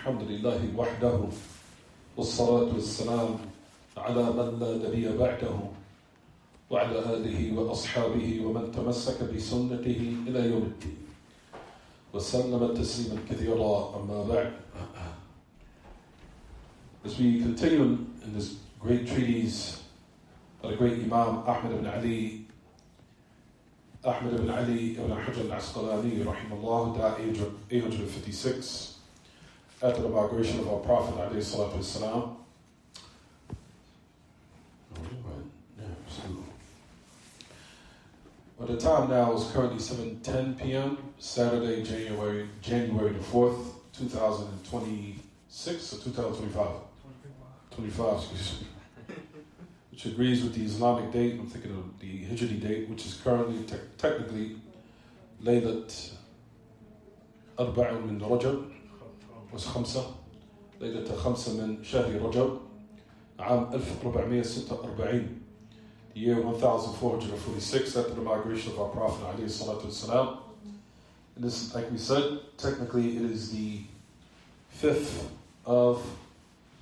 الحمد لله وحده والصلاة والسلام على من لا نبي بعده وعلى آله وأصحابه ومن تمسك بسنته إلى يوم الدين وسلم تسليما كثيرا أما بعد. As we continue in this great treatise by the great Imam Ahmad ibn Ali ibn Hajar al-Asqalani rahimahullah, died age of 856 after the migration of our Prophet alayhi salatu wassalam. Well, the time now is currently 7:10 p.m. Saturday, January the 4th, 2026 or 2025? 25, excuse me. Which agrees with the Islamic date. I'm thinking of the Hijri date, which is currently technically Laylat Arba'un min Rajab, was Khamsa. Laylat Khamsa min Shahri Rajab, عام 1446, the year 1446 after the migration of our Prophet alayhi salatu wasalam. And this, like we said, technically it is the 5th of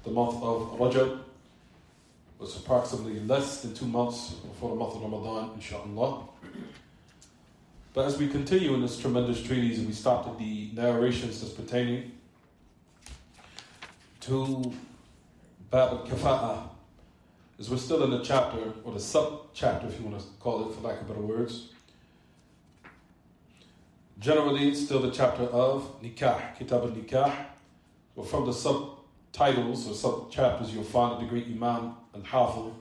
the month of Rajab. Was approximately less than 2 months before the month of Ramadan, inshaAllah. But as we continue in this tremendous treatise, we stopped at the narrations that's pertaining to Bab al-Kafa'ah, as we're still in the chapter, or the sub-chapter, if you want to call it, for lack of better words. Generally, it's still the chapter of Nikah, Kitab al-Nikah. But from the subtitles or sub-chapters, you'll find that the great Imam al-Hafiz,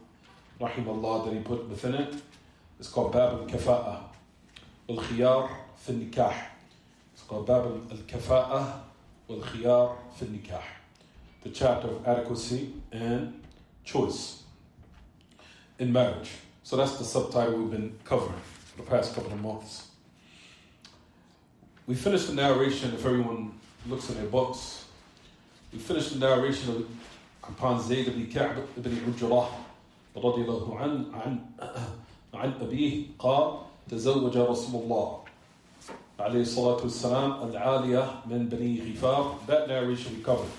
rahimahullah, that he put within it. It's called Bab al-Kafa'ah, wal-Khiyar fi nikah. It's called Bab al-Kafa'ah, wal-Khiyar fi nikah. The chapter of adequacy and choice in marriage. So that's the subtitle we've been covering for the past couple of months. We finished the narration, if everyone looks in their books, we finished the narration upon Zayd ibn Ka'b ibn Ujrah رضي الله عن أبيه قال تزوج رسول الله عليه الصلاة والسلام العالية من بني غفار. That narration we covered.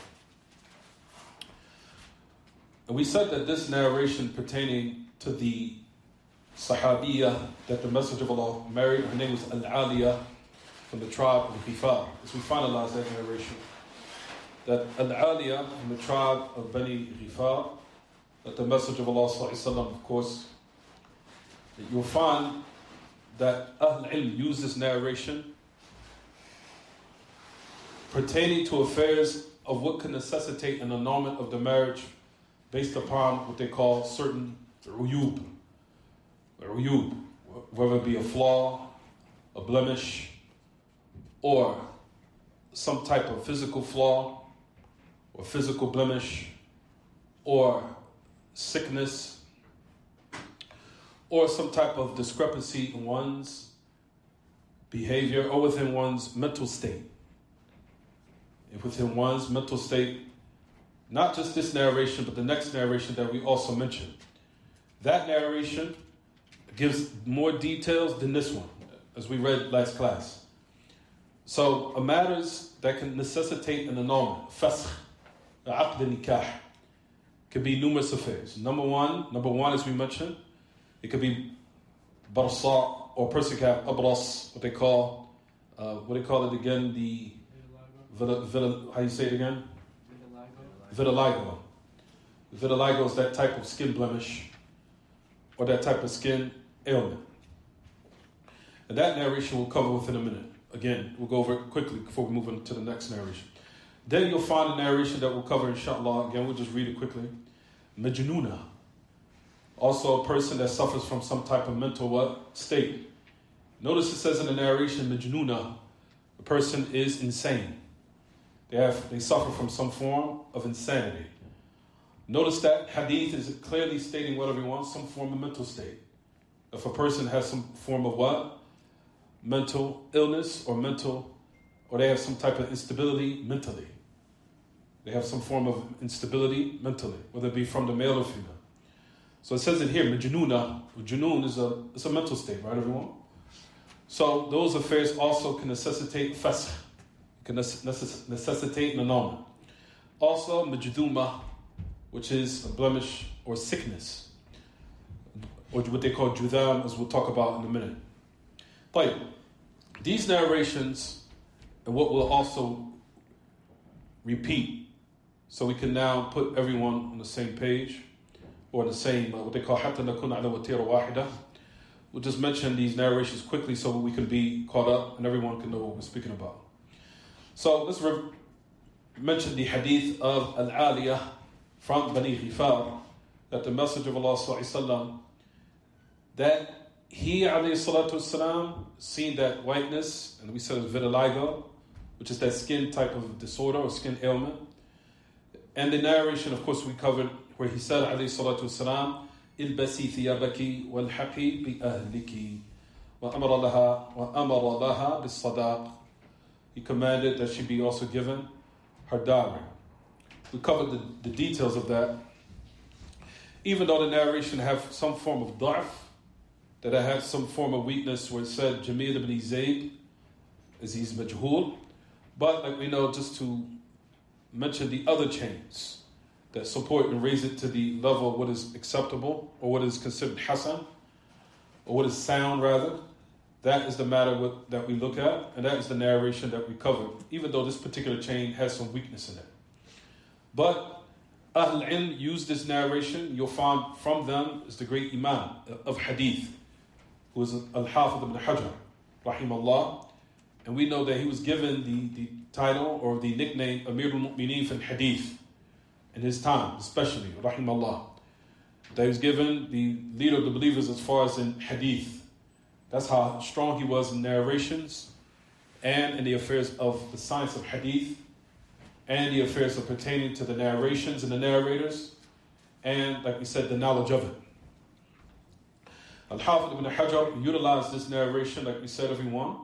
And we said that this narration pertaining to the Sahabiyah that the Messenger of Allah married, her name was Al-Aliyah from the tribe of Ghifar. As we finalize that narration, that Al-Aliyah from the tribe of Bani Ghifar, that the Messenger of Allah sallallahu alaihi wasallam, of course, that you'll find that Ahl Ilm use this narration pertaining to affairs of what can necessitate an annulment of the marriage based upon what they call certain uyub, whether it be a flaw, a blemish, or some type of physical flaw, or physical blemish, or sickness, or some type of discrepancy in one's behavior or within one's mental state. And within one's mental state, not just this narration, but the next narration that we also mentioned. That narration gives more details than this one, as we read last class. So, matters that can necessitate an annulment, fasakh, aqd nikah, could be numerous affairs. Number one, as we mentioned, it could be barsa, or a person can have abras, what they call it again, the how you say it again? Vitiligo. Vitiligo is that type of skin blemish or that type of skin ailment. And that narration we'll cover within a minute. Again, we'll go over it quickly before we move on to the next narration. Then you'll find a narration that we'll cover, inshallah. Again, we'll just read it quickly. Majnuna. Also a person that suffers from some type of mental state. Notice it says in the narration, Majnuna, the person is insane. They suffer from some form of insanity. Notice that hadith is clearly stating what everyone, some form of mental state. If a person has some form of what? Mental illness or they have some type of instability mentally. They have some form of instability mentally, whether it be from the male or female. So it says it here, Majnuna. Junoon is a mental state, right, everyone? So those affairs also can necessitate fasakh, can necessitate an annulment. Also, majduma, which is a blemish or sickness, or what they call judam, as we'll talk about in a minute. But these narrations, and what we'll also repeat, so we can now put everyone on the same page, or the same, what they call حتى نكون على وتيرة واحدة. We'll just mention these narrations quickly so we can be caught up and everyone can know what we're speaking about. So let's mention the hadith of Al-Aliyah from Bani Ghifar, that the Messenger of Allah sallallahu alaihi wasallam, that he alayhi salatu wasalam seen that whiteness, and we said vitiligo, which is that skin type of disorder or skin ailment. And the narration, of course, we covered where he said alayhi salatu wasalam, البسي ثيابك والحقي بأهلك وأمر لها بالصداق. He commanded that she be also given her dowry. We covered the details of that. Even though the narration have some form of da'f, that it had some form of weakness where it said Jamil ibn Zayd, as he's majhul. But like we know, just to mention the other chains that support and raise it to the level of what is acceptable or what is considered hasan, or what is sound rather, that is the matter that we look at, and that is the narration that we covered, even though this particular chain has some weakness in it. But Ahl Ilm use this narration. You'll find from them is the great Imam of Hadith, who is Al-Hafidh ibn Hajar, rahimahullah. And we know that he was given the title or the nickname Amir al-Mu'mineen fil Hadith in his time, especially, rahimahullah. That he was given the leader of the believers as far as in Hadith. That's how strong he was in narrations and in the affairs of the science of Hadith and the affairs of pertaining to the narrations and the narrators and, like we said, the knowledge of it. Al-Hafidh ibn Hajar utilized this narration, like we said, everyone,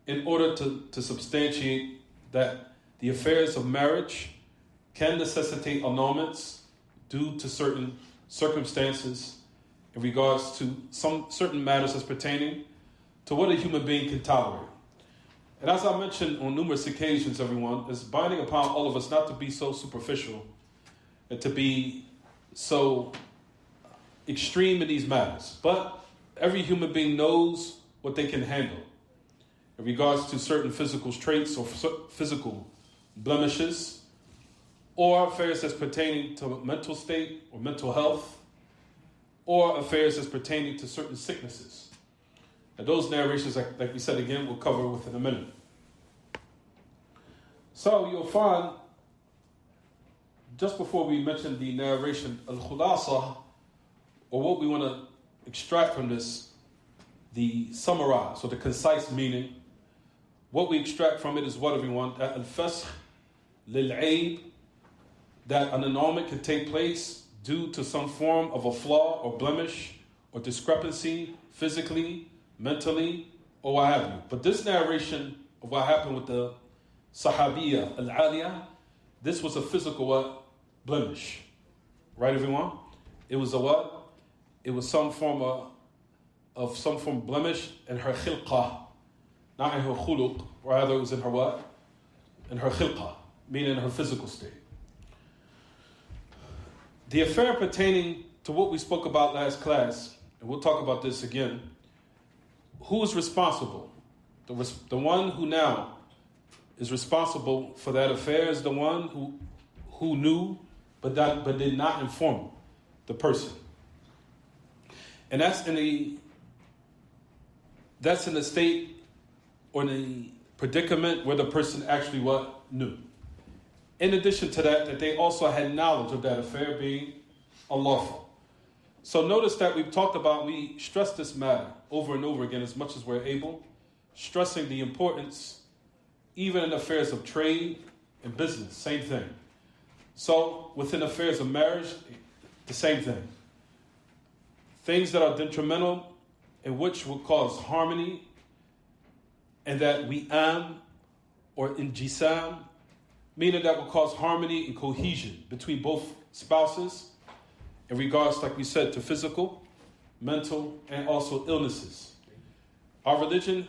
in order to substantiate that the affairs of marriage can necessitate annulments due to certain circumstances in regards to some certain matters as pertaining to what a human being can tolerate. And as I mentioned on numerous occasions, everyone, it's binding upon all of us not to be so superficial and to be so extreme in these matters. But every human being knows what they can handle in regards to certain physical traits or physical blemishes or affairs that's pertaining to mental state or mental health or affairs that's pertaining to certain sicknesses. And those narrations, like we said again, we'll cover within a minute. So you'll find, just before we mention the narration, al-khulasa, or what we want to extract from this, the summarized, or the concise meaning, what we extract from it is what everyone, al-fasakh lil-aib, that an annulment can take place due to some form of a flaw or blemish or discrepancy physically, mentally, or what have you. But this narration of what happened with the Sahabiya al-Aliyah, this was a physical what? Blemish. Right, everyone? It was a what? It was some form of some form of blemish in her khilqah, not in her khuluq, rather it was in her what? In her khilqah, meaning in her physical state. The affair pertaining to what we spoke about last class, and we'll talk about this again, who is responsible? The one who now is responsible for that affair is the one who knew but did not inform the person. And that's in the state or in the predicament where the person actually what? Knew. In addition to that they also had knowledge of that affair being unlawful. So notice that we stress this matter over and over again as much as we're able, stressing the importance, even in affairs of trade and business, same thing. So within affairs of marriage, the same thing. Things that are detrimental and which will cause harmony, and that we or injisam, meaning that will cause harmony and cohesion between both spouses in regards, like we said, to physical, mental, and also illnesses. Our religion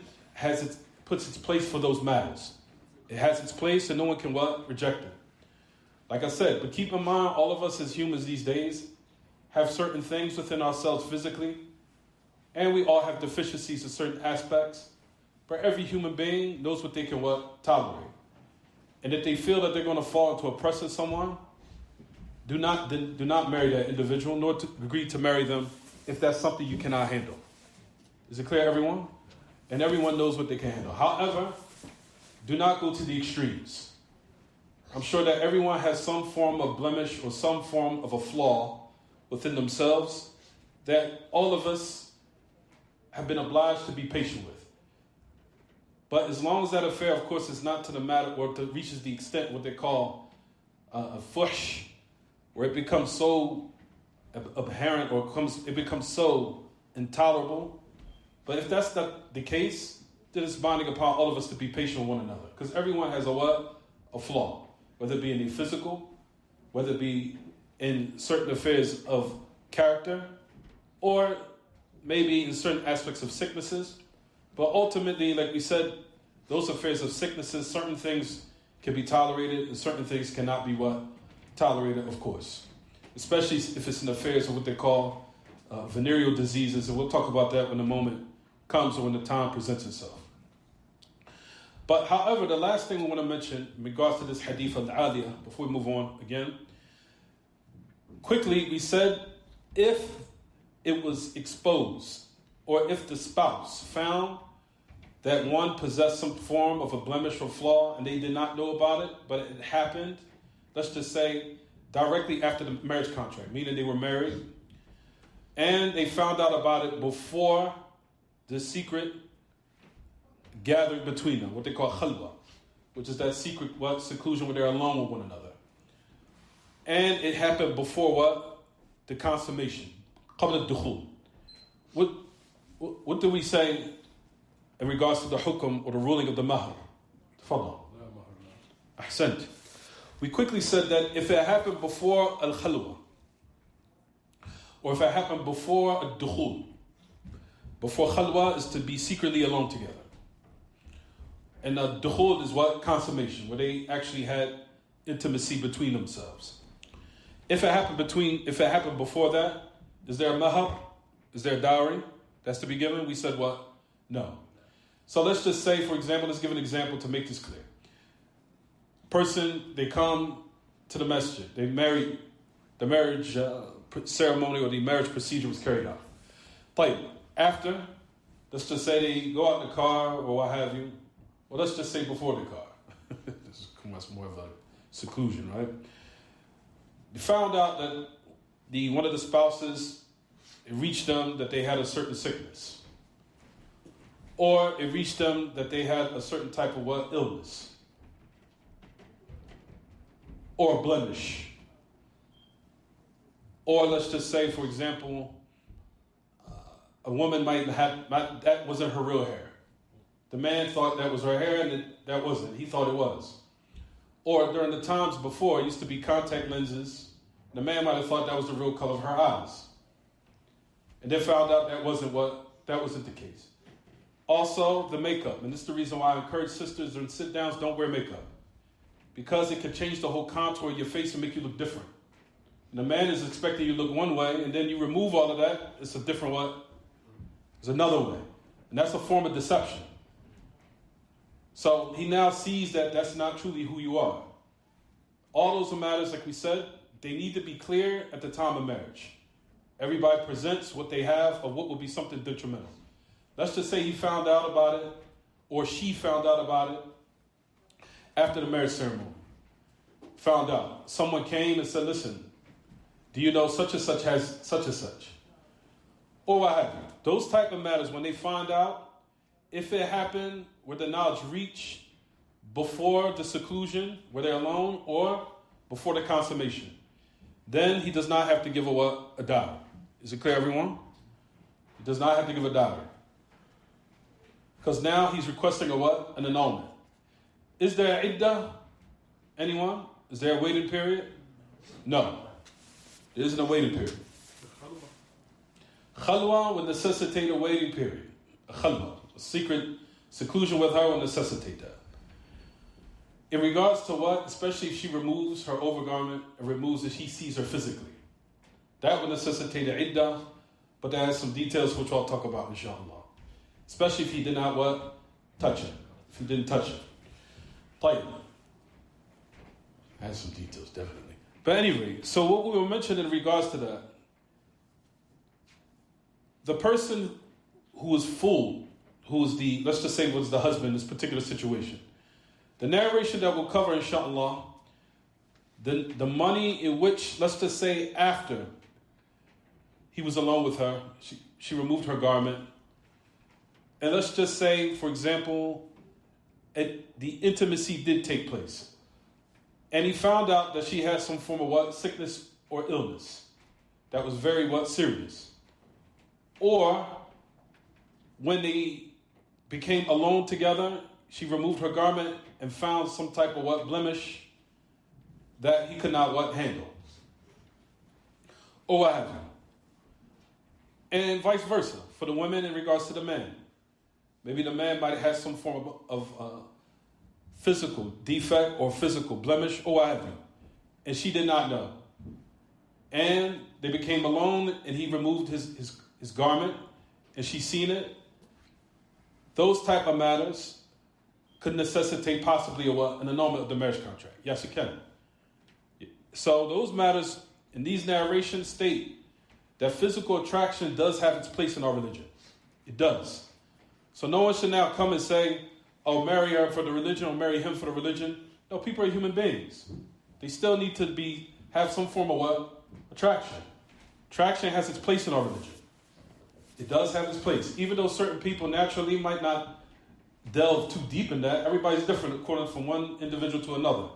puts its place for those matters. It has its place and no one can what? Reject it. Like I said, but keep in mind, all of us as humans these days have certain things within ourselves physically, and we all have deficiencies in certain aspects. But every human being knows what they can tolerate. And if they feel that they're going to fall into oppressing someone, do not marry that individual, nor to agree to marry them if that's something you cannot handle. Is it clear, everyone? And everyone knows what they can handle. However, do not go to the extremes. I'm sure that everyone has some form of blemish or some form of a flaw within themselves that all of us have been obliged to be patient with. But as long as that affair, of course, is not to the matter or to reaches the extent what they call a fuhsh, where it becomes so abhorrent or it becomes so intolerable. But if that's not the case, then it's binding upon all of us to be patient with one another. Because everyone has a flaw, whether it be in the physical, whether it be in certain affairs of character, or maybe in certain aspects of sicknesses. But ultimately, like we said, those affairs of sicknesses, certain things can be tolerated and certain things cannot be tolerated, of course. Especially if it's in affairs of what they call venereal diseases, and we'll talk about that when the moment comes or when the time presents itself. But however, the last thing we want to mention in regards to this hadith al-aliyah, before we move on again, quickly, we said if it was exposed or if the spouse found that one possessed some form of a blemish or flaw and they did not know about it, but it happened, let's just say directly after the marriage contract, meaning they were married, and they found out about it before the secret gathered between them, what they call khalwa, which is that secret seclusion where they're alone with one another. And it happened before what? The consummation. Qabla al-dukhul. What do we say in regards to the hukum or the ruling of the mahr? Tafadal. Ahsant. We quickly said that if it happened before al-khalwa, or if it happened before al-dukhul, before khalwa is to be secretly alone together. And dukhul is what? Consummation, where they actually had intimacy between themselves. If it happened before that, is there a mahar? Is there a dowry that's to be given? We said what? No. So let's just say, for example, let's give an example to make this clear. Person, they come to the masjid. They married, the marriage ceremony or the marriage procedure was carried out. But after, let's just say they go out in the car or what have you. Well, let's just say before the car. This is much more of a seclusion, right? They found out that one of the spouses, it reached them that they had a certain sickness. Or it reached them that they had a certain type of illness. Or a blemish. Or let's just say, for example, a woman that wasn't her real hair. The man thought that was her hair and that wasn't. He thought it was. Or during the times before, it used to be contact lenses. The man might have thought that was the real color of her eyes. And then found out that wasn't the case. Also, the makeup. And this is the reason why I encourage sisters during sit-downs, don't wear makeup. Because it can change the whole contour of your face and make you look different. And the man is expecting you to look one way, and then you remove all of that, it's a different It's another way. And that's a form of deception. So he now sees that that's not truly who you are. All those matters, like we said, they need to be clear at the time of marriage. Everybody presents what they have of what will be something detrimental. Let's just say he found out about it, or she found out about it after the marriage ceremony. Found out. Someone came and said, listen, do you know such and such has such and such? Or what have you. Those type of matters, when they find out, if it happened where the knowledge reached before the seclusion, where they're alone, or before the consummation, then he does not have to give a dowry. Is it clear, everyone? He does not have to give a dowry. Because now he's requesting an annulment. Is there iddah? Anyone? Is there a waiting period? No. There isn't a waiting period. Khalwa would necessitate a waiting period. A khalwa, a secret seclusion with her would necessitate that. In regards to what, especially if she removes her overgarment and removes if he sees her physically. That would necessitate an iddah, but that has some details which I'll talk about inshallah. Especially if he did not what? Touch it. If he didn't touch it. Tayyib. Has some details, definitely. But anyway, so what we were mentioning in regards to that, the person who was fooled, who was the, let's just say was the husband in this particular situation, the narration that we'll cover inshallah, the money in which, let's just say after he was alone with her, she removed her garment, and let's just say, for example, the intimacy did take place. And he found out that she had some form of what? Sickness or illness. That was very what? Serious. Or when they became alone together, she removed her garment and found some type of what? Blemish that he could not what? Handle. Or what have you. And vice versa for the women in regards to the man. Maybe the man might have had some form of physical defect or physical blemish or what have you. And she did not know. And they became alone and he removed his garment and she seen it. Those type of matters could necessitate possibly an annulment of the marriage contract. Yes, it can. So those matters in these narrations state that physical attraction does have its place in our religion. It does. So no one should now come and say, oh, marry her for the religion or marry him for the religion. No, people are human beings. They still need to have some form of what? Attraction. Attraction has its place in our religion. It does have its place. Even though certain people naturally might not delve too deep in that, everybody's different according from one individual to another.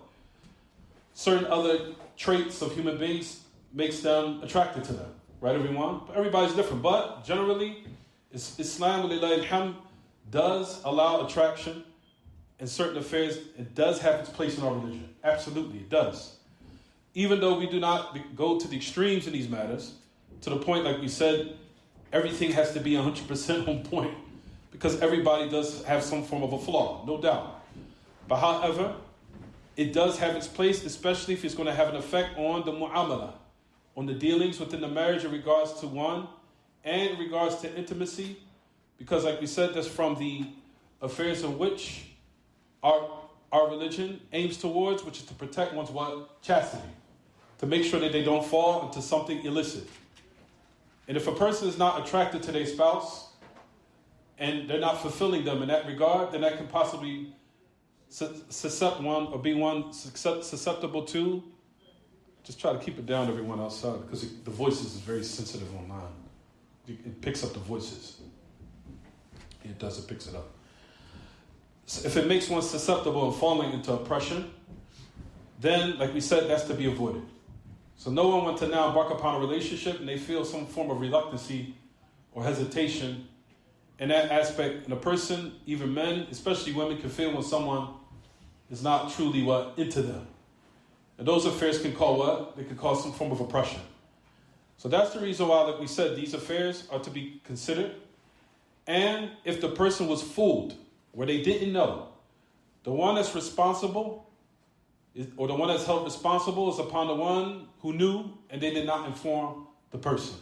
Certain other traits of human beings makes them attracted to them. Right, everyone? But everybody's different. But generally, Islam, lillahi alhamd, does allow attraction in certain affairs. It does have its place in our religion. Absolutely, it does. Even though we do not go to the extremes in these matters, to the point, like we said, everything has to be 100% on point, because everybody does have some form of a flaw, no doubt. But however, it does have its place, especially if it's going to have an effect on the mu'amala, on the dealings within the marriage in regards to one, and in regards to intimacy, because like we said, that's from the affairs in which our religion aims towards, which is to protect one's what? Chastity. To make sure that they don't fall into something illicit. And if a person is not attracted to their spouse, and they're not fulfilling them in that regard, then that can possibly be one susceptible to. Just try to keep it down, everyone outside, because the voices is very sensitive online. It picks up the voices. It does, it picks it up. So if it makes one susceptible of falling into oppression, then, like we said, that's to be avoided. So no one wants to now embark upon a relationship and they feel some form of reluctancy or hesitation in that aspect. And a person, even men, especially women, can feel when someone is not truly into them. And those affairs can cause what? They can cause some form of oppression. So that's the reason why, like we said, these affairs are to be considered. And if the person was fooled, where they didn't know, the one that's responsible, or the one that's held responsible, is upon the one who knew and they did not inform the person.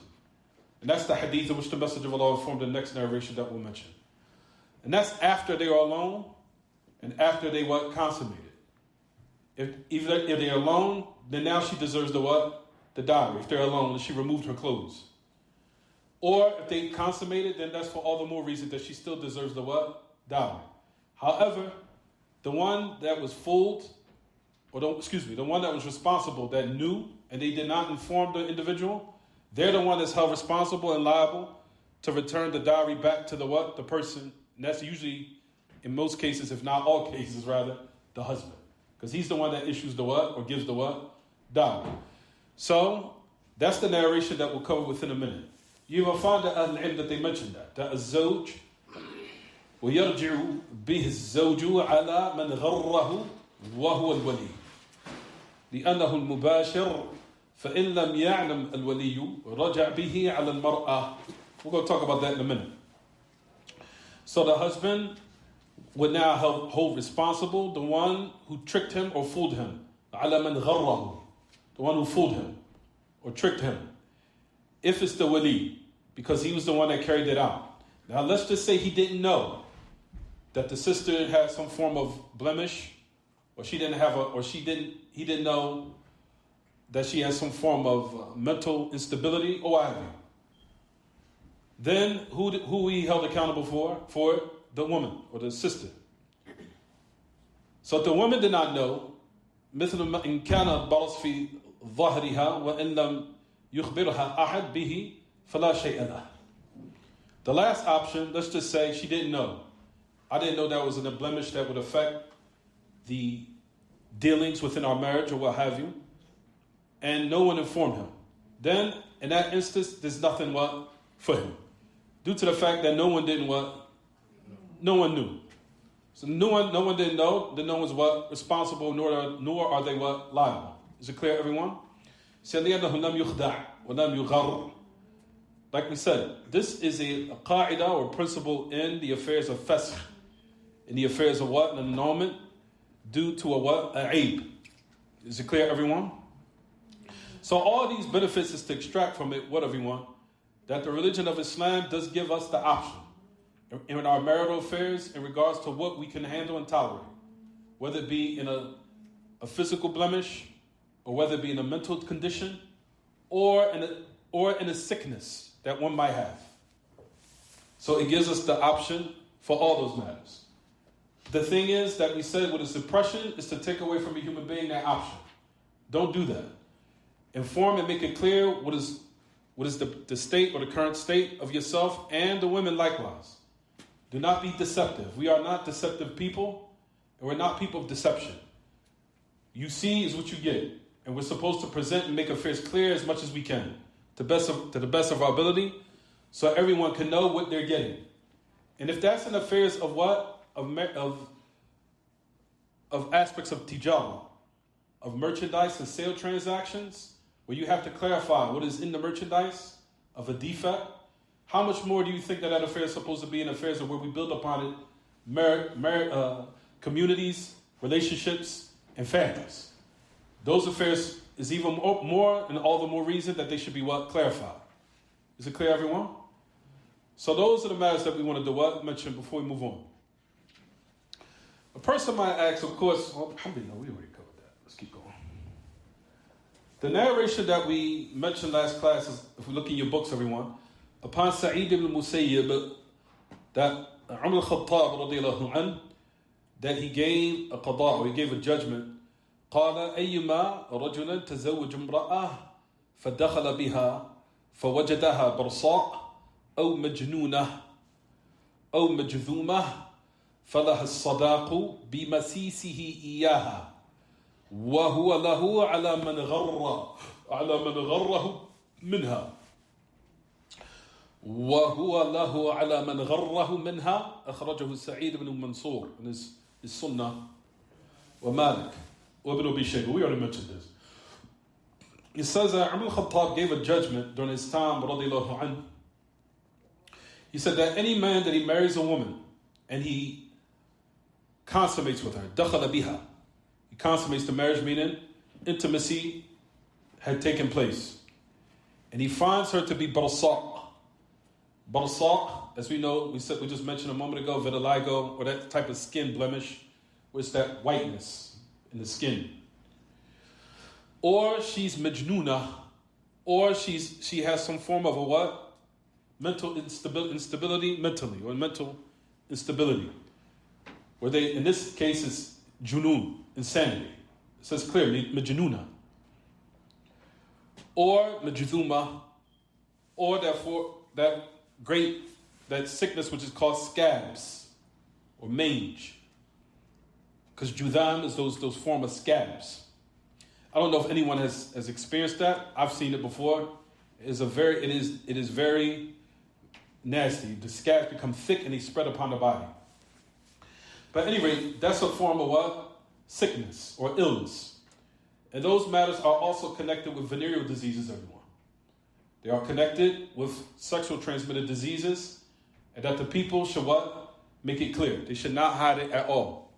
And that's the hadith in which the Messenger of Allah informed the next narration that we'll mention. And that's after they are alone and after they consummated. If they're alone, then now she deserves the what? The dowry. If they're alone, she removed her clothes. Or if they consummated, then that's for all the more reason that she still deserves the what? Dowry. However, the one that was fooled, the one that was responsible, that knew and they did not inform the individual, they're the one that's held responsible and liable to return the dowry back to the what? The person. And that's usually, in most cases, if not all cases rather, the husband. Because he's the one that issues the what? Or gives the what? Dowry. So, that's the narration that we'll cover within a minute. You will find that al-ilm that they mentioned that الزوج ويرجع به الزوج على من غره وهو الولي لأنه المباشر فإن لم يعلم الولي رجع به على المرأة. We're going to talk about that in a minute. So the husband would now hold responsible the one who tricked him or fooled him. عَلَى مَنْ غَرَّهُ, the one who fooled him or tricked him. If it's the wali, because he was the one that carried it out. Now let's just say he didn't know that the sister had some form of blemish, or he didn't know that she has some form of mental instability, or what have you. Then who he held accountable for? For the woman or the sister. So if the woman did not know, مثل إن كان البرص في ظهرها وإن لم يخبرها أحد به فلا شيء له. The last option, let's just say she didn't know. I didn't know that was a blemish that would affect the dealings within our marriage or what have you, and no one informed him. Then, in that instance, there's nothing for him, due to the fact that no one didn't no one knew. So no one didn't know. Then no one's responsible, nor are they liable. Is it clear, everyone? Like we said, this is a qaida or principle in the affairs of fasq, in the affairs of an annulment due to a aib. Is it clear, everyone? So all these benefits is to extract from it, everyone? That the religion of Islam does give us the option in our marital affairs in regards to what we can handle and tolerate, whether it be in a physical blemish, or whether it be in a mental condition, or in a sickness that one might have. So it gives us the option for all those matters. The thing is that we said with a suppression is to take away from a human being that option. Don't do that. Inform and make it clear what is the state or the current state of yourself and the women likewise. Do not be deceptive. We are not deceptive people, and we're not people of deception. You see is what you get, and we're supposed to present and make affairs clear as much as we can, to the best of our ability, so everyone can know what they're getting. And if that's in affairs of aspects of tijara, of merchandise and sale transactions, where you have to clarify what is in the merchandise of a defect, how much more do you think that affair is supposed to be in affairs of where we build upon it communities, relationships, and families? Those affairs is even more, and all the more reason that they should be clarified. Is it clear, everyone? So those are the matters that we wanted to mention before we move on. A person might ask, of course, alhamdulillah, we already covered that. Let's keep going. The narration that we mentioned last class is, if we look in your books, everyone, upon Sa'id ibn Musayyib, that Umar al-Khattab radiyallahu anhu, that he gave a qada, or he gave a judgment. قال أيما رجل تزوج امرأة فدخل بها فوجدها برصاء أو مجنونة أو مجذومة فلها الصداق بمسيسه إياها وهو له على من غره منها أخرجه سعيد بن منصور in his Sunnah ومالك وابن Abi Shayba. We already mentioned this. It says that Umar al-Khattab gave a judgment during his time, radiyallahu anhu. He said that any man that he marries a woman and he consummates with her, dakhala biha, he consummates the marriage, meaning intimacy had taken place, and he finds her to be barsa'. Barsa', as we know, we just mentioned a moment ago, vitiligo, or that type of skin blemish, where it's that whiteness in the skin. Or she's majnuna, or she has some form of a mental instability mentally, or mental instability. Where they, in this case, is junun, insanity. It says clearly, majnuna. Or majzuma, or that sickness which is called scabs, or mange. Because judam is those form of scabs. I don't know if anyone has experienced that. I've seen it before. It is very nasty. The scabs become thick and they spread upon the body. But anyway, that's a form of sickness or illness. And those matters are also connected with venereal diseases, everyone. They are connected with sexual transmitted diseases, and that the people should make it clear. They should not hide it at all.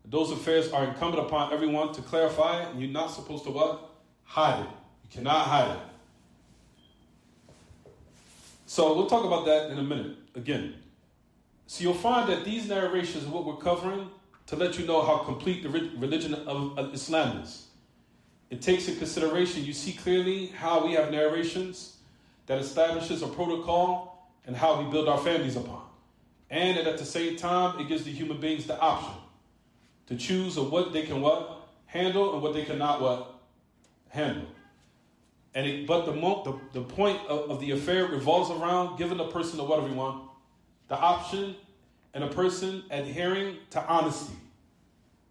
Those affairs are incumbent upon everyone to clarify it, and you're not supposed to what? Hide it. You cannot hide it. So we'll talk about that in a minute again. So you'll find that these narrations are what we're covering to let you know how complete the religion of Islam is. It takes into consideration, you see clearly how we have narrations that establishes a protocol and how we build our families upon. And at the same time, it gives the human beings the option to choose of what they can what? Handle and what they cannot what? Handle. But the point of the affair revolves around giving a person the what, everyone? The option, and a person adhering to honesty.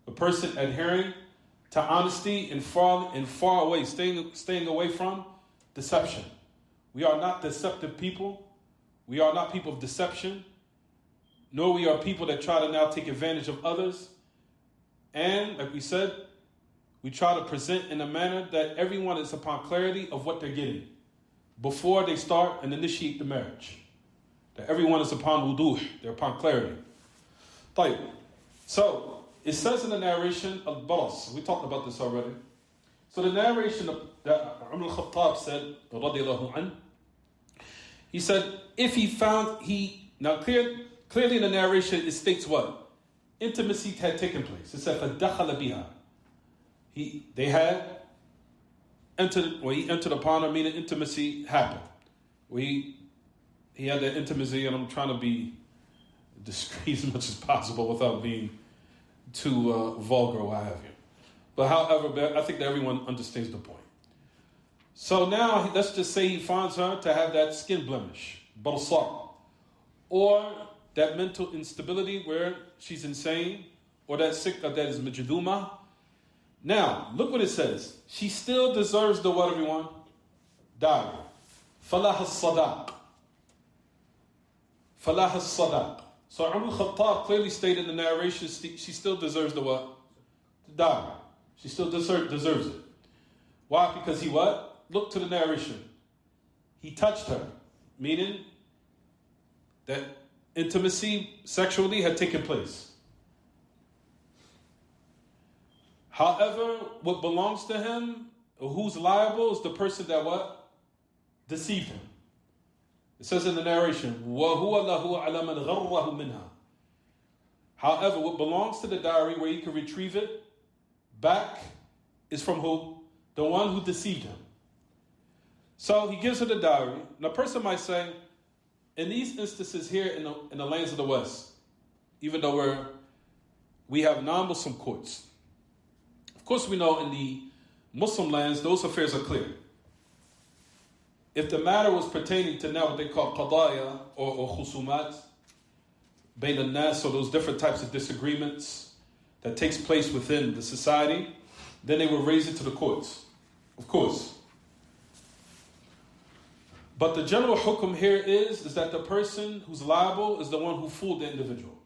A person adhering to honesty and far away, staying away from deception. We are not deceptive people. We are not people of deception. Nor we are people that try to now take advantage of others. And, like we said, we try to present in a manner that everyone is upon clarity of what they're getting before they start and initiate the marriage. That everyone is upon wuduh, they're upon clarity. So, it says in the narration of Baras, we talked about this already. So the narration that Umar al-Khattab said, radiyallahu anhu, he said, if he found, clearly in the narration it states what? Intimacy had taken place. It said, فَدَخَلَ بِهَا. He entered upon her, meaning intimacy happened. He had that intimacy, and I'm trying to be discreet as much as possible without being too vulgar or what have you. But however, I think that everyone understands the point. So now, let's just say he finds her to have that skin blemish, barsar, or that mental instability where she's insane, or that sick that is majduma. Now, look what it says. She still deserves the what, everyone? Dowry. Falah as-sadaq. Falah as-sadaq. So Umar al-Khattab clearly stated in the narration, she still deserves the what? The dowry. She still deserves it. Why? Because he what? Look to the narration. He touched her, meaning that intimacy sexually had taken place. However, what belongs to him, or who's liable, is the person that what? Deceived him. It says in the narration, وَهُوَ لَهُ عَلَى مَنْ غَرَّهُ مِنْهَا. However, what belongs to the dowry, where he can retrieve it back, is from who? The one who deceived him. So he gives her the dowry. Now, a person might say, in these instances here in the lands of the West, even though we have non-Muslim courts, of course we know in the Muslim lands, those affairs are clear. If the matter was pertaining to now what they call qadaya or khusumat, bayn al-nas, so those different types of disagreements that takes place within the society, then they will raise it to the courts, of course. But the general hukum here is that the person who's liable is the one who fooled the individual.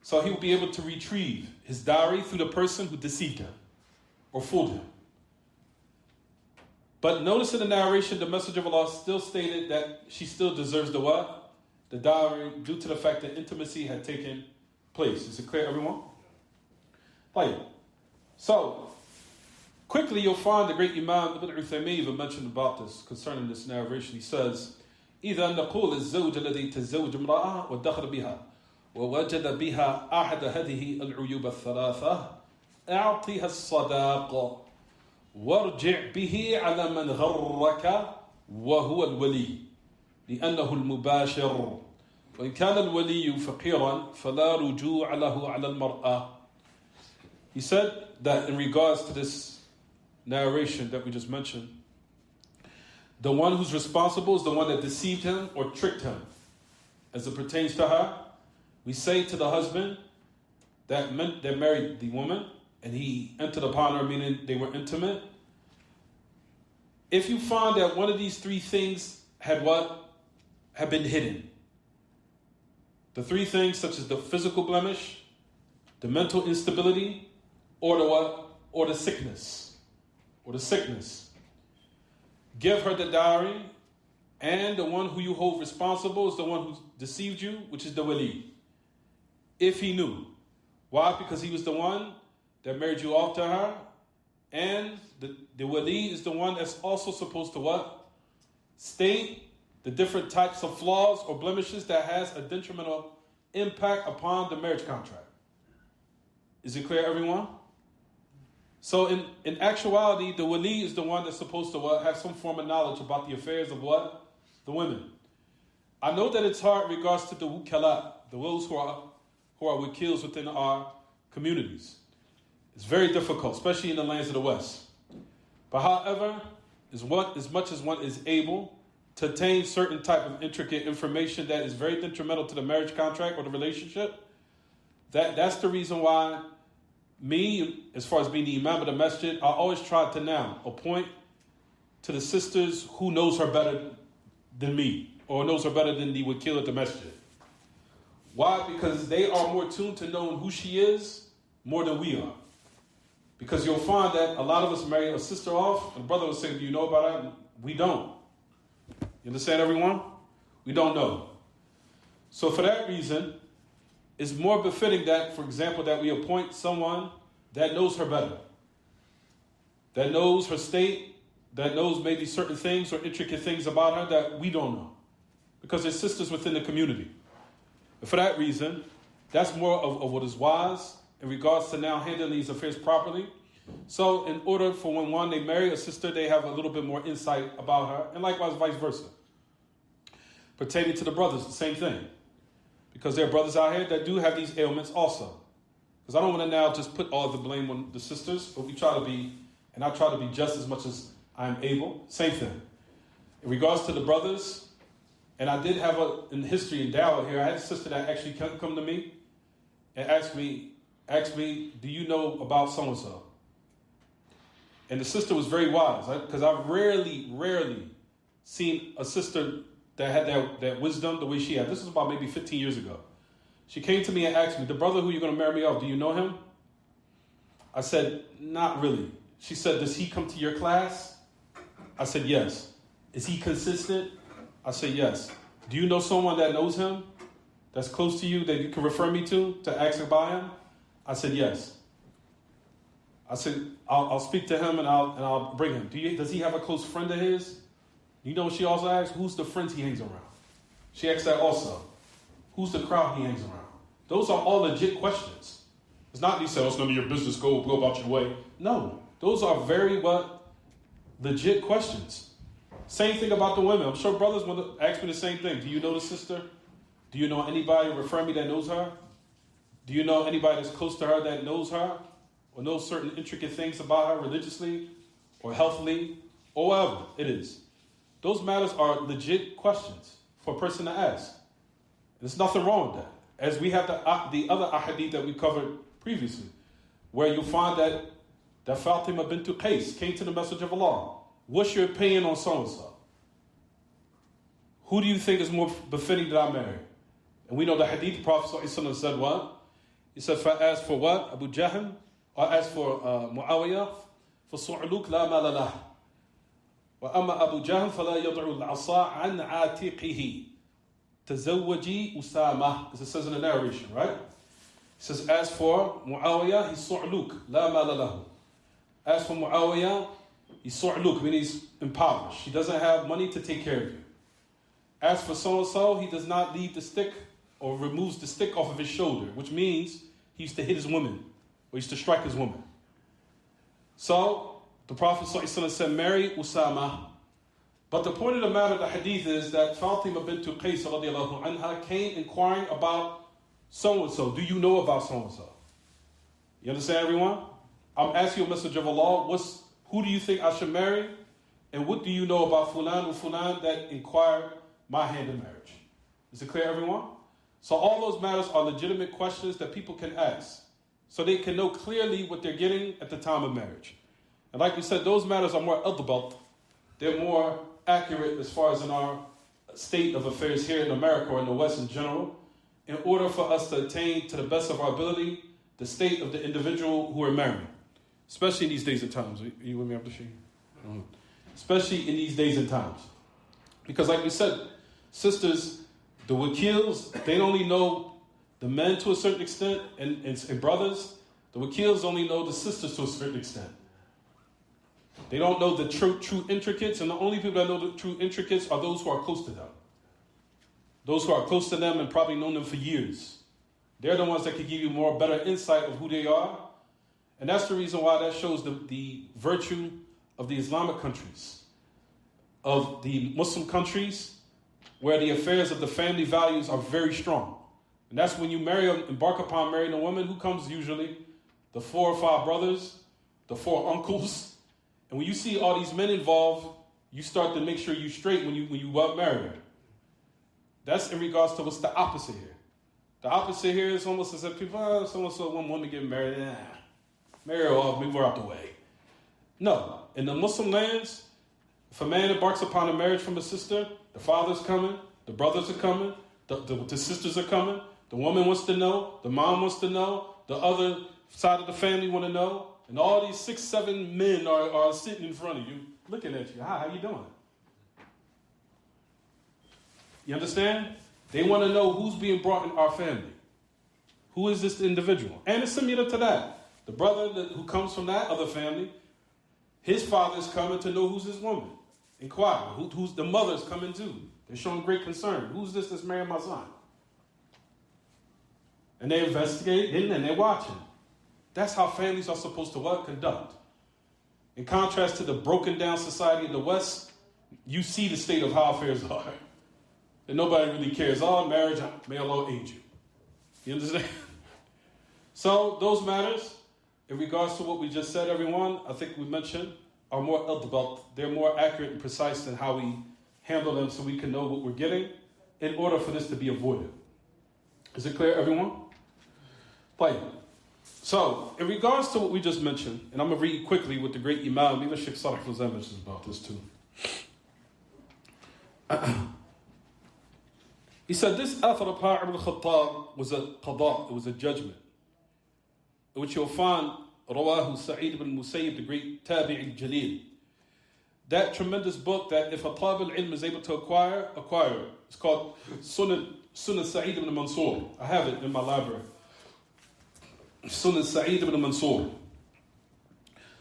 So he will be able to retrieve his dowry through the person who deceived him or fooled him. But notice in the narration, the Messenger of Allah still stated that she still deserves the what? The dowry, due to the fact that intimacy had taken place. Is it clear, everyone? Right. So, quickly you'll find the great Imam Ibn Uthaymeen even mentioned about this, concerning this narration. He says, إِذَا نَقُولِ الزَّوْجَ الَّذِي تَزَوْجَ امْرَأَةً وَدَخَلَ بِهَا وَوَجَدَ بِهَا أَحَدَ هَذِهِ الْعُيُوبَ الثَّلَاثَةِ أَعْطِهَا الصَّدَاقَ وارجع به على من غرك وهو الولي لأنه المباشر وإن كان الولي فقيرا فلا رجوع له على المرأة. He said that in regards to this narration that we just mentioned, the one who's responsible is the one that deceived him or tricked him. As it pertains to her, we say to the husband that married the woman and he entered upon her, meaning they were intimate. If you find that one of these three things had been hidden, the three things such as the physical blemish, the mental instability, or the what? Or the sickness. Give her the dowry, and the one who you hold responsible is the one who deceived you, which is the wali. if he knew. Why? Because he was the one that married you off to her, and the wali is the one that's also supposed to what? State the different types of flaws or blemishes that has a detrimental impact upon the marriage contract. Is it clear, everyone? So in actuality, the wali is the one that's supposed to what? Have some form of knowledge about the affairs of what? The women. I know that it's hard in regards to the wukala, the those who are wakils within our communities. It's very difficult, especially in the lands of the West. But however, as much as one is able to attain certain type of intricate information that is very detrimental to the marriage contract or the relationship, that's the reason why me, as far as being the imam of the masjid, I always try to now appoint to the sisters who knows her better than me or knows her better than the wakil at the masjid. Why? Because they are more tuned to knowing who she is more than we are. Because you'll find that a lot of us marry a sister off, and the brother will say, do you know about her? We don't. You understand, everyone? We don't know. So for that reason, it's more befitting that, for example, that we appoint someone that knows her better, that knows her state, that knows maybe certain things or intricate things about her that we don't know, because they're sisters within the community. And for that reason, that's more of what is wise in regards to now handling these affairs properly. So in order for when they marry a sister, they have a little bit more insight about her, and likewise vice versa. Pertaining to the brothers, the same thing. Because there are brothers out here that do have these ailments also. Because I don't want to now just put all the blame on the sisters, but I try to be just as much as I'm able. Same thing. In regards to the brothers, and I did have in history in Dawah here, I had a sister that actually come to me and asked me, do you know about so-and-so? And the sister was very wise, because I've rarely seen a sister that had that wisdom the way she had. This was about maybe 15 years ago. She came to me and asked me, the brother who you're going to marry me off, do you know him? I said, not really. She said, does he come to your class? I said, yes. Is he consistent? I said, yes. Do you know someone that knows him, that's close to you, that you can refer me to ask about him? I said, yes. I said, I'll speak to him and I'll bring him. Does he have a close friend of his? You know what she also asked? Who's the friends he hangs around? She asked that also. Who's the crowd he hangs around? Those are all legit questions. It's not you say, oh, it's none of your business, go about your way. No, those are very legit questions. Same thing about the women. I'm sure brothers want to ask me the same thing. Do you know the sister? Do you know anybody refer me that knows her? Do you know anybody that's close to her that knows her? Or knows certain intricate things about her religiously or healthily or whatever it is? Those matters are legit questions for a person to ask. There's nothing wrong with that. As we have the other ahadith that we covered previously, where you'll find that Fatima bint Qais came to the Messenger of Allah. What's your opinion on so-and-so? Who do you think is more befitting that I marry? And we know the hadith, the Prophet said what? He said, as for what? Abu Jahl, or as for Muawiyah, فَصُعْلُكْ لَا مَالَ لَهُ وَأَمَّا أَبُو جَهْلٍ فَلَا يَضْعُ الْعَصَىٰ عَنْ عَاتِقِهِ تَزَوَّجِي أُسَامَةَ, as it says in the narration, right? It says, as for Muawiyah, he's su'luk, la mala lahu. As for Muawiyah, he's su'luk, meaning he's impoverished. He doesn't have money to take care of you. As for so-and-so, he does not leave the stick or removes the stick off of his shoulder, which means he used to hit his woman, or used to strike his woman. So, the Prophet ﷺ said, marry Usama. But the point of the matter of the hadith is that Fatima bint Qais radiallahu anha came inquiring about so-and-so. Do you know about so-and-so? You understand, everyone? I'm asking you a message of Allah. Who do you think I should marry? And what do you know about Fulan or Fulan that inquired my hand in marriage? Is it clear, everyone? So all those matters are legitimate questions that people can ask, so they can know clearly what they're getting at the time of marriage. And like we said, those matters are more adabalt. They're more accurate as far as in our state of affairs here in America or in the West in general, in order for us to attain to the best of our ability the state of the individual who are married. Especially in these days and times. Are you with me, Abdul? Especially in these days and times. Because like we said, sisters, the wakils, they only know the men to a certain extent, and brothers. The wakils only know the sisters to a certain extent. They don't know the true intricates, and the only people that know the true intricates are those who are close to them. Those who are close to them and probably known them for years. They're the ones that can give you more better insight of who they are. And that's the reason why that shows the virtue of the Islamic countries, of the Muslim countries, where the affairs of the family values are very strong. And that's when you embark upon marrying a woman, who comes usually? The 4 or 5 brothers, the 4 uncles. And when you see all these men involved, you start to make sure you're straight when you marry her. That's in regards to what's the opposite here. The opposite here is almost as if people, so one woman getting married, marry her off, move her out the way. No. In the Muslim lands, if a man embarks upon a marriage from a sister, the father's coming, the brothers are coming, the sisters are coming, the woman wants to know, the mom wants to know, the other side of the family want to know, and all these 6, 7 men are sitting in front of you, looking at you. How you doing? You understand? They want to know who's being brought in our family. Who is this individual? And it's similar to that. The brother who comes from that other family, his father's coming to know who's his woman. Inquire. Who's the mother's coming too. They're showing great concern. Who's this that's marrying my son? And they investigate and they're watching. That's how families are supposed to conduct. In contrast to the broken down society of the West, you see the state of how affairs are. And nobody really cares. Oh, marriage, may Allah aid you. You understand? So those matters, in regards to what we just said, everyone, I think we mentioned, are more advanced. They're more accurate and precise than how we handle them, so we can know what we're getting in order for this to be avoided. Is it clear, everyone? Fine. So, in regards to what we just mentioned, and I'm going to read quickly what the great Imam, even Sheikh Salih Fawzan mentions about this too. He said this Athar of Umar ibn Khattab was a qada, it was a judgment, which you'll find Rawahu Sa'id ibn Musayyib, the great Tabi'i Jaleel. That tremendous book that if a Talib al-Ilm is able to acquire it. It's called Sunan Sa'id ibn Mansur. I have it in my library. Sunan Sa'id ibn Mansur,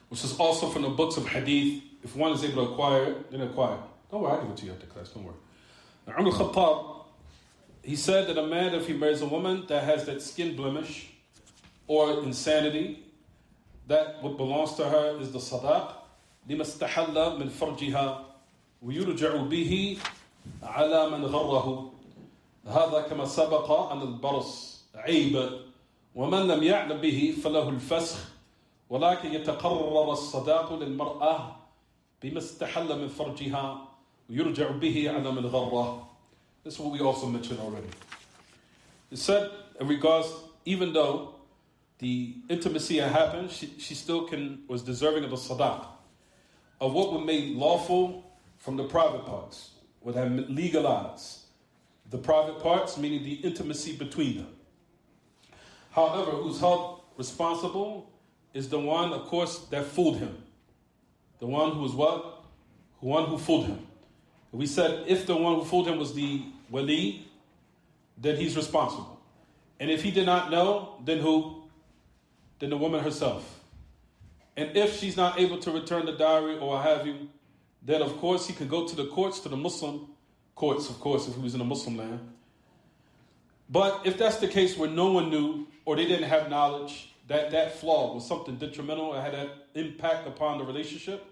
which is also from the books of Hadith. If one is able to acquire it, then acquire it. Don't worry, I'll give it to you after class, don't worry. Now, Umar al-Khattab, he said that a man, if he marries a woman that has that skin blemish or insanity, that what belongs to her is the sadaq. لما استحل من فرجها ويرجع به على من غره هذا كما سبق أن البرص عيب ومن لم يعلم به فله الفسخ ولكن يتقرر الصداق للمرأة بما استحل من فرجها ويرجع به على من غره. This is what we also mentioned already. It said in regards, even though the intimacy had happened, she still was deserving of the sadaq, of what was made lawful from the private parts, would have legalized the private parts, meaning the intimacy between them. However, who's held responsible is the one, of course, that fooled him. The one who was what? The one who fooled him. We said if the one who fooled him was the wali, then he's responsible. And if he did not know, then who? Then the woman herself. And if she's not able to return the dowry or what have you, then of course he could go to the courts, to the Muslim courts, of course, if he was in a Muslim land. But if that's the case where no one knew or they didn't have knowledge that that flaw was something detrimental or had that impact upon the relationship,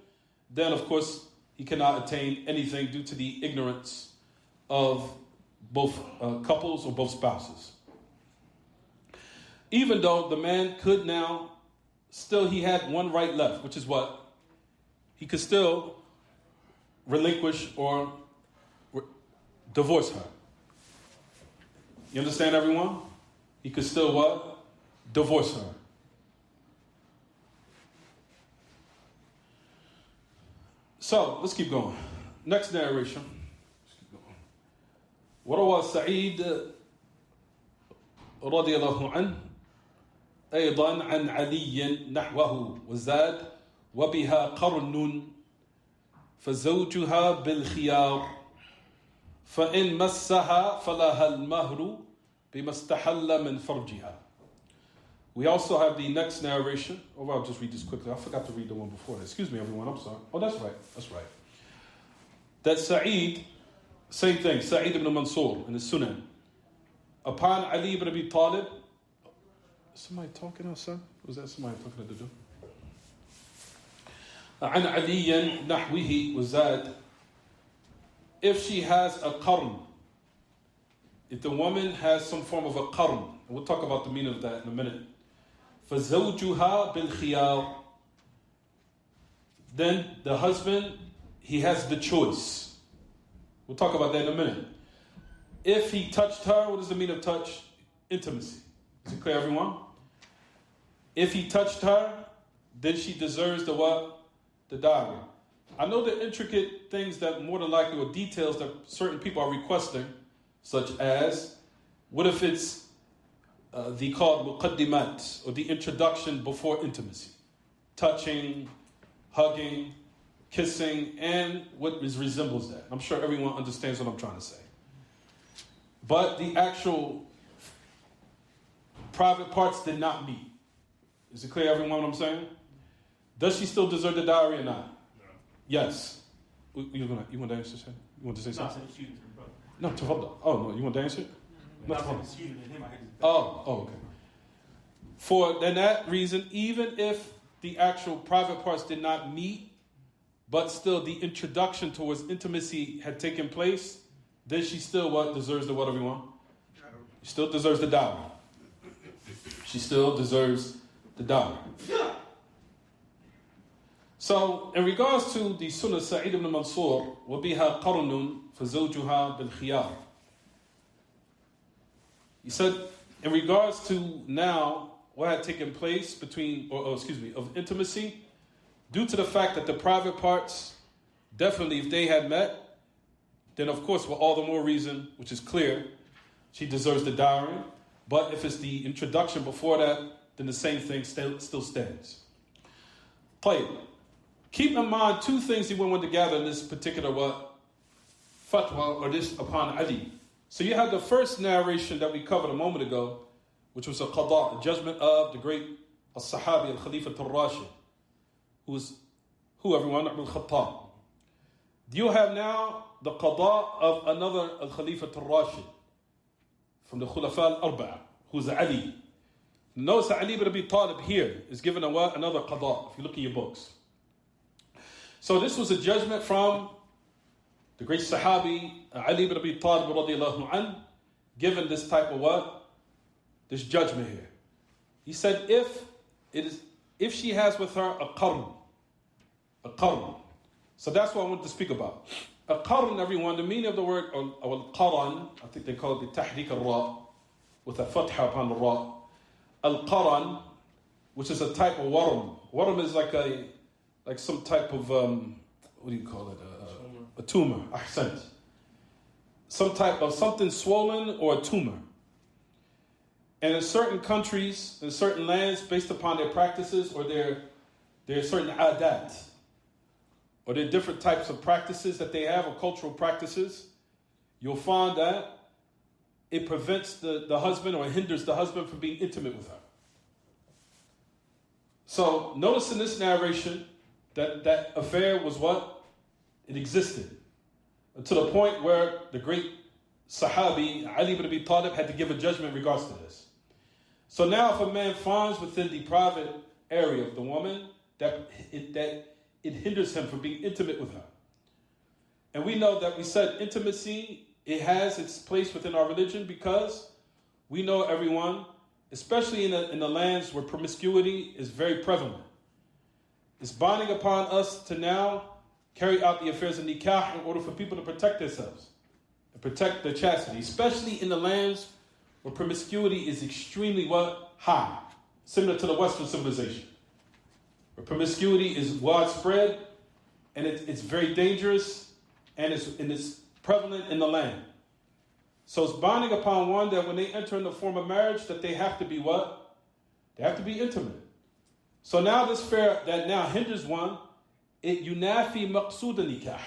then of course he cannot attain anything due to the ignorance of both couples or both spouses. Even though the man could now, still he had one right left, which is what? He could still relinquish or divorce her. You understand, everyone? He could still what? Divorce her. So, let's keep going. Next narration. Let's keep going. وروى سعيد رضي الله عنه أيضا عن علي نحوه وزاد وبها قرن فزوجها بالخيار فإن مسها فلها المهر بما استحل من فرجها. We also have the next narration. Oh, I'll just read this quickly. I forgot to read the one before that. Excuse me, everyone. I'm sorry. Oh, that's right. That's right. That Sa'id, same thing, Sa'id ibn Mansur in the Sunan. Upon Ali ibn Abi Talib, somebody talking outside? Was that somebody talking at the door? عن علي نحوه وزاد. If she has a qarn, if the woman has some form of a qarn, and we'll talk about the meaning of that in a minute. فَزَوْجُهَا بِالْخِيَارِ. Then the husband, he has the choice. We'll talk about that in a minute. If he touched her, what does the meaning of touch? Intimacy. Is it clear, everyone? If he touched her, then she deserves the what? The dowry. I know the intricate things that more than likely, or details that certain people are requesting, such as, what if it's the called muqaddimat, or the introduction before intimacy, touching, hugging, kissing, and what resembles that. I'm sure everyone understands what I'm trying to say. But the actual private parts did not meet. Is it clear, everyone, what I'm saying? Does she still deserve the dowry or not? No. Yes. You want to answer? You want to say something? No, tafadda. Oh, no, you want to answer? No, okay. For then that reason, even if the actual private parts did not meet, but still the introduction towards intimacy had taken place, then she still what deserves the what, everyone? She still deserves the dowry. She still deserves the dowry. So, in regards to the Sunnah Sa'id ibn Mansur, وَبِهَا قَرْنٌ فَزَوْجُهَا بِالْخِيَارِ. He said, in regards to now what had taken place between, of intimacy, due to the fact that the private parts, definitely if they had met, then of course for all the more reason, which is clear, she deserves the dowry. But if it's the introduction before that, then the same thing still stands. طيب. Keep in mind two things he went together in this particular fatwa, or this upon Ali. So you have the first narration that we covered a moment ago, which was a qada, a judgment of the great al-Sahabi al-Khalifa al-Rashid, who everyone, al-Khattab. Do you have now the qada of another al-Khalifa al-Rashid from the Khulafa al-Arba'a, who's Ali. Notice that Ali ibn Abi Talib here is given another qada, if you look in your books. So this was a judgment from the great Sahabi Ali ibn Abi Talib radiallahu anhu, given this type of this judgment here. He said if she has with her a qarn. So that's what I wanted to speak about. A qarn, everyone, the meaning of the word al-qaran, I think they call it the tahrik al-ra, with a fatha upon the ra. Al-qaran, which is a type of waram. Waram is like some type of, what do you call it? A tumor. Ahsant. Some type of something swollen or a tumor. And in certain countries, in certain lands, based upon their practices or their certain adat, or their different types of practices that they have, or cultural practices, you'll find that it prevents the husband or hinders the husband from being intimate with her. So notice in this narration that affair was what? It existed. To the point where the great Sahabi, Ali ibn Abi Talib, had to give a judgment in regards to this. So now if a man finds within the private area of the woman that it hinders him from being intimate with her. And we know that we said intimacy, it has its place within our religion because we know everyone, especially in the lands where promiscuity is very prevalent. It's binding upon us to now carry out the affairs of nikah in order for people to protect themselves and protect their chastity, especially in the lands where promiscuity is extremely high, similar to the Western civilization, where promiscuity is widespread and it's very dangerous and it's prevalent in the land. So it's binding upon one that when they enter in the form of marriage that they have to be what? They have to be intimate. So now this affair that now hinders one, it yunafi maqsood nikah.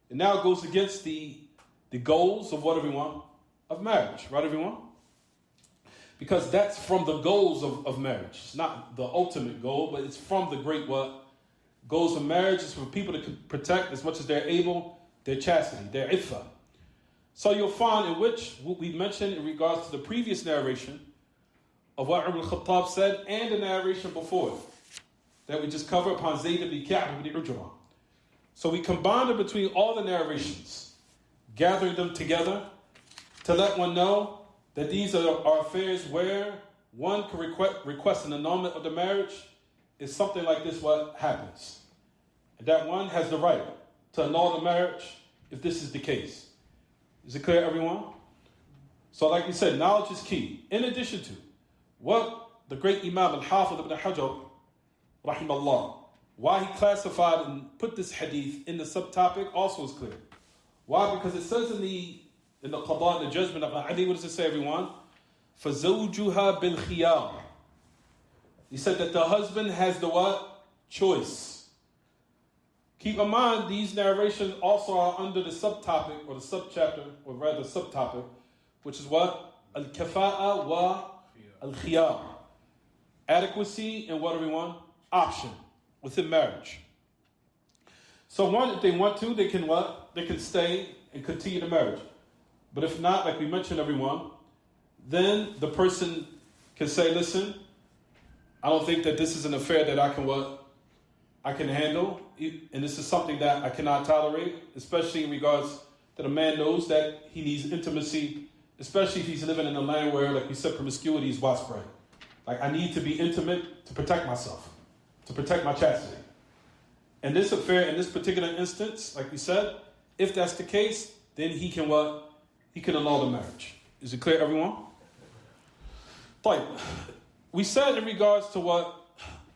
It now goes against the goals of what everyone? Of marriage, right everyone? Because that's from the goals of marriage. It's not the ultimate goal, but it's from the great what? Goals of marriage is for people to protect as much as they're able their chastity, their iffa. So you'll find in which what we mentioned in regards to the previous narration of what Umar al-Khattab said and the narration before that we just covered upon Zayd ibn Ka'b ibn Ujra. So we combined it between all the narrations, gathering them together to let one know that these are affairs where one can request an annulment of the marriage if something like this what happens. And that one has the right to annul the marriage if this is the case. Is it clear, everyone? So like we said, knowledge is key. In addition to what the great Imam al-Hafiz ibn Hajar, rahimahullah, why he classified and put this hadith in the subtopic also is clear. Why? Because it says in the qada, the judgment of Ali, what does it say, everyone? فَزَوْجُهَا بِالْخِيَارِ. He said that the husband has the what? Choice. Keep in mind, these narrations also are under the subtopic, or the subchapter, or rather subtopic, which is what? Al-kafa'a wa al-khiyar. Adequacy and what, everyone? Option within marriage. So one, if they want to, they can what? They can stay and continue the marriage. But if not, like we mentioned, everyone, then the person can say, listen, I don't think that this is an affair that I can handle, and this is something that I cannot tolerate, especially in regards that a man knows that he needs intimacy, especially if he's living in a land where, like we said, promiscuity is widespread. Like, I need to be intimate to protect myself, to protect my chastity. And this affair, in this particular instance, like we said, if that's the case, then he can what? He can annul the marriage. Is it clear, everyone? Right. We said in regards to what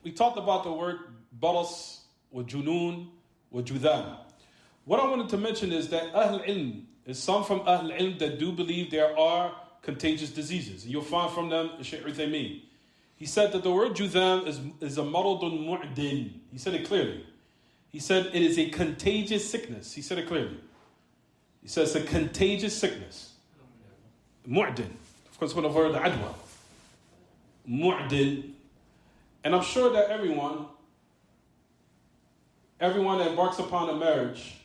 we talked about, the word baras or junun or judhan. What I wanted to mention is that Ahl Ilm is some from Ahl Ilm that do believe there are contagious diseases. And you'll find from them Shaykh Uthaymeen. He said that the word judhan is a maradun mu'din. He said it clearly. He said it is a contagious sickness. He said it clearly. He says it's a contagious sickness. Mu'din. Of course, when the word adwa. Mu'din. And I'm sure that everyone that embarks upon a marriage,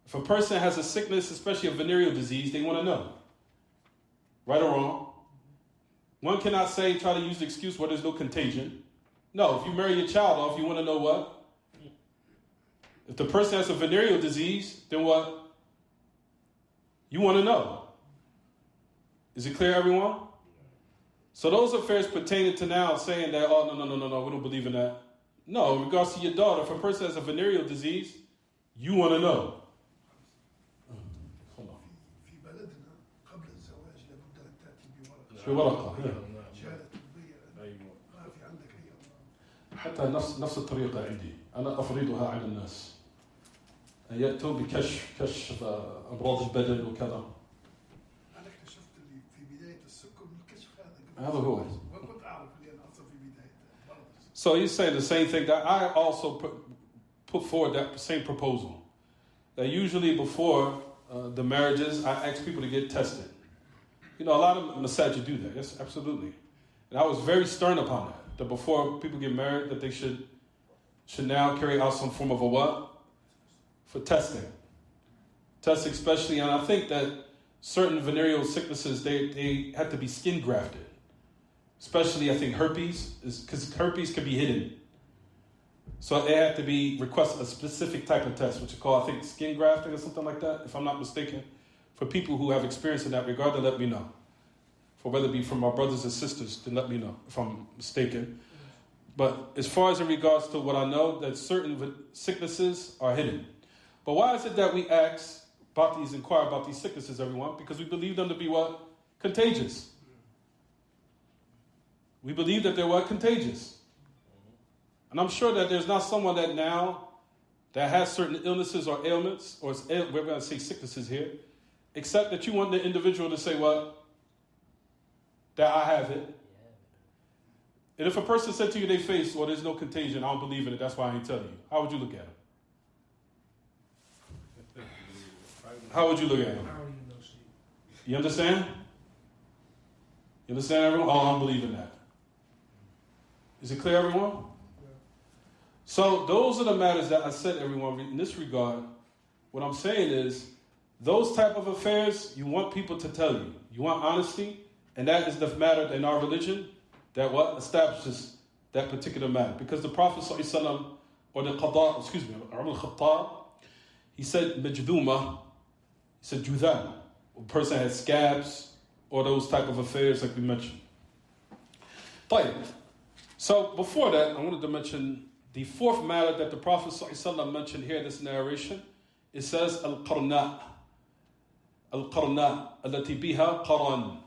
if a person has a sickness, especially a venereal disease, they want to know. Right or wrong? One cannot say, try to use the excuse where there's no contagion. No, if you marry your child off, you want to know what? If the person has a venereal disease, then what? You want to know. Is it clear, everyone? So those affairs pertaining to now saying that, oh, no, we don't believe in that. No, in regards to your daughter, if a person has a venereal disease, you want to know. Hold on. في بلدنا قبل الزواج لابد أن تأتي بورقة. بورقة. شهادة طبية. ما في عندك أي. حتى نفس الطريقة عندي. أنا أفرضها على الناس. أن يأتوا بكشف أمراض البدن وكذا. أنا اكتشفت اللي في بداية السكر من الكشف هذا. هذا هو. وكنت أعرف اللي أنا أصلا في بداية. So he's saying the same thing that I also put forward that same proposal. That usually before the marriages, I ask people to get tested. You know, a lot of masajid do that. Yes, absolutely. And I was very stern upon that. That before people get married, that they should now carry out some form of a what? For testing. Testing especially, and I think that certain venereal sicknesses, they have to be skin grafted. Especially, I think herpes, because herpes can be hidden. So they have to request a specific type of test, which is called, I think, skin grafting or something like that, if I'm not mistaken. For people who have experience in that regard, then let me know. For whether it be from my brothers and sisters, then let me know if I'm mistaken. But as far as in regards to what I know, that certain sicknesses are hidden. But why is it that we inquire about these sicknesses, everyone? Because we believe them to be what? Contagious. We believe that they're what? Contagious. And I'm sure that there's not someone that now that has certain illnesses or ailments, or we're going to say sicknesses here, except that you want the individual to say what? That I have it. And if a person said to you in their face, well, there's no contagion, I don't believe in it, that's why I ain't telling you. How would you look at him? How would you look at him? You understand? You understand, everyone? Oh, I don't believe in that. Is it clear, everyone? Yeah. So those are the matters that I said, everyone, in this regard. What I'm saying is, those type of affairs, you want people to tell you. You want honesty, and that is the matter in our religion that what establishes that particular matter. Because the Prophet ﷺ, or the Qadar, Umar al-Khattab, he said, Majduma, he said, Judhan. A person has scabs, or those type of affairs like we mentioned. طيب. So before that, I wanted to mention the fourth matter that the Prophet ﷺ mentioned here in this narration. It says, Al-Qarna. Al-Qarna, التي بها قرن.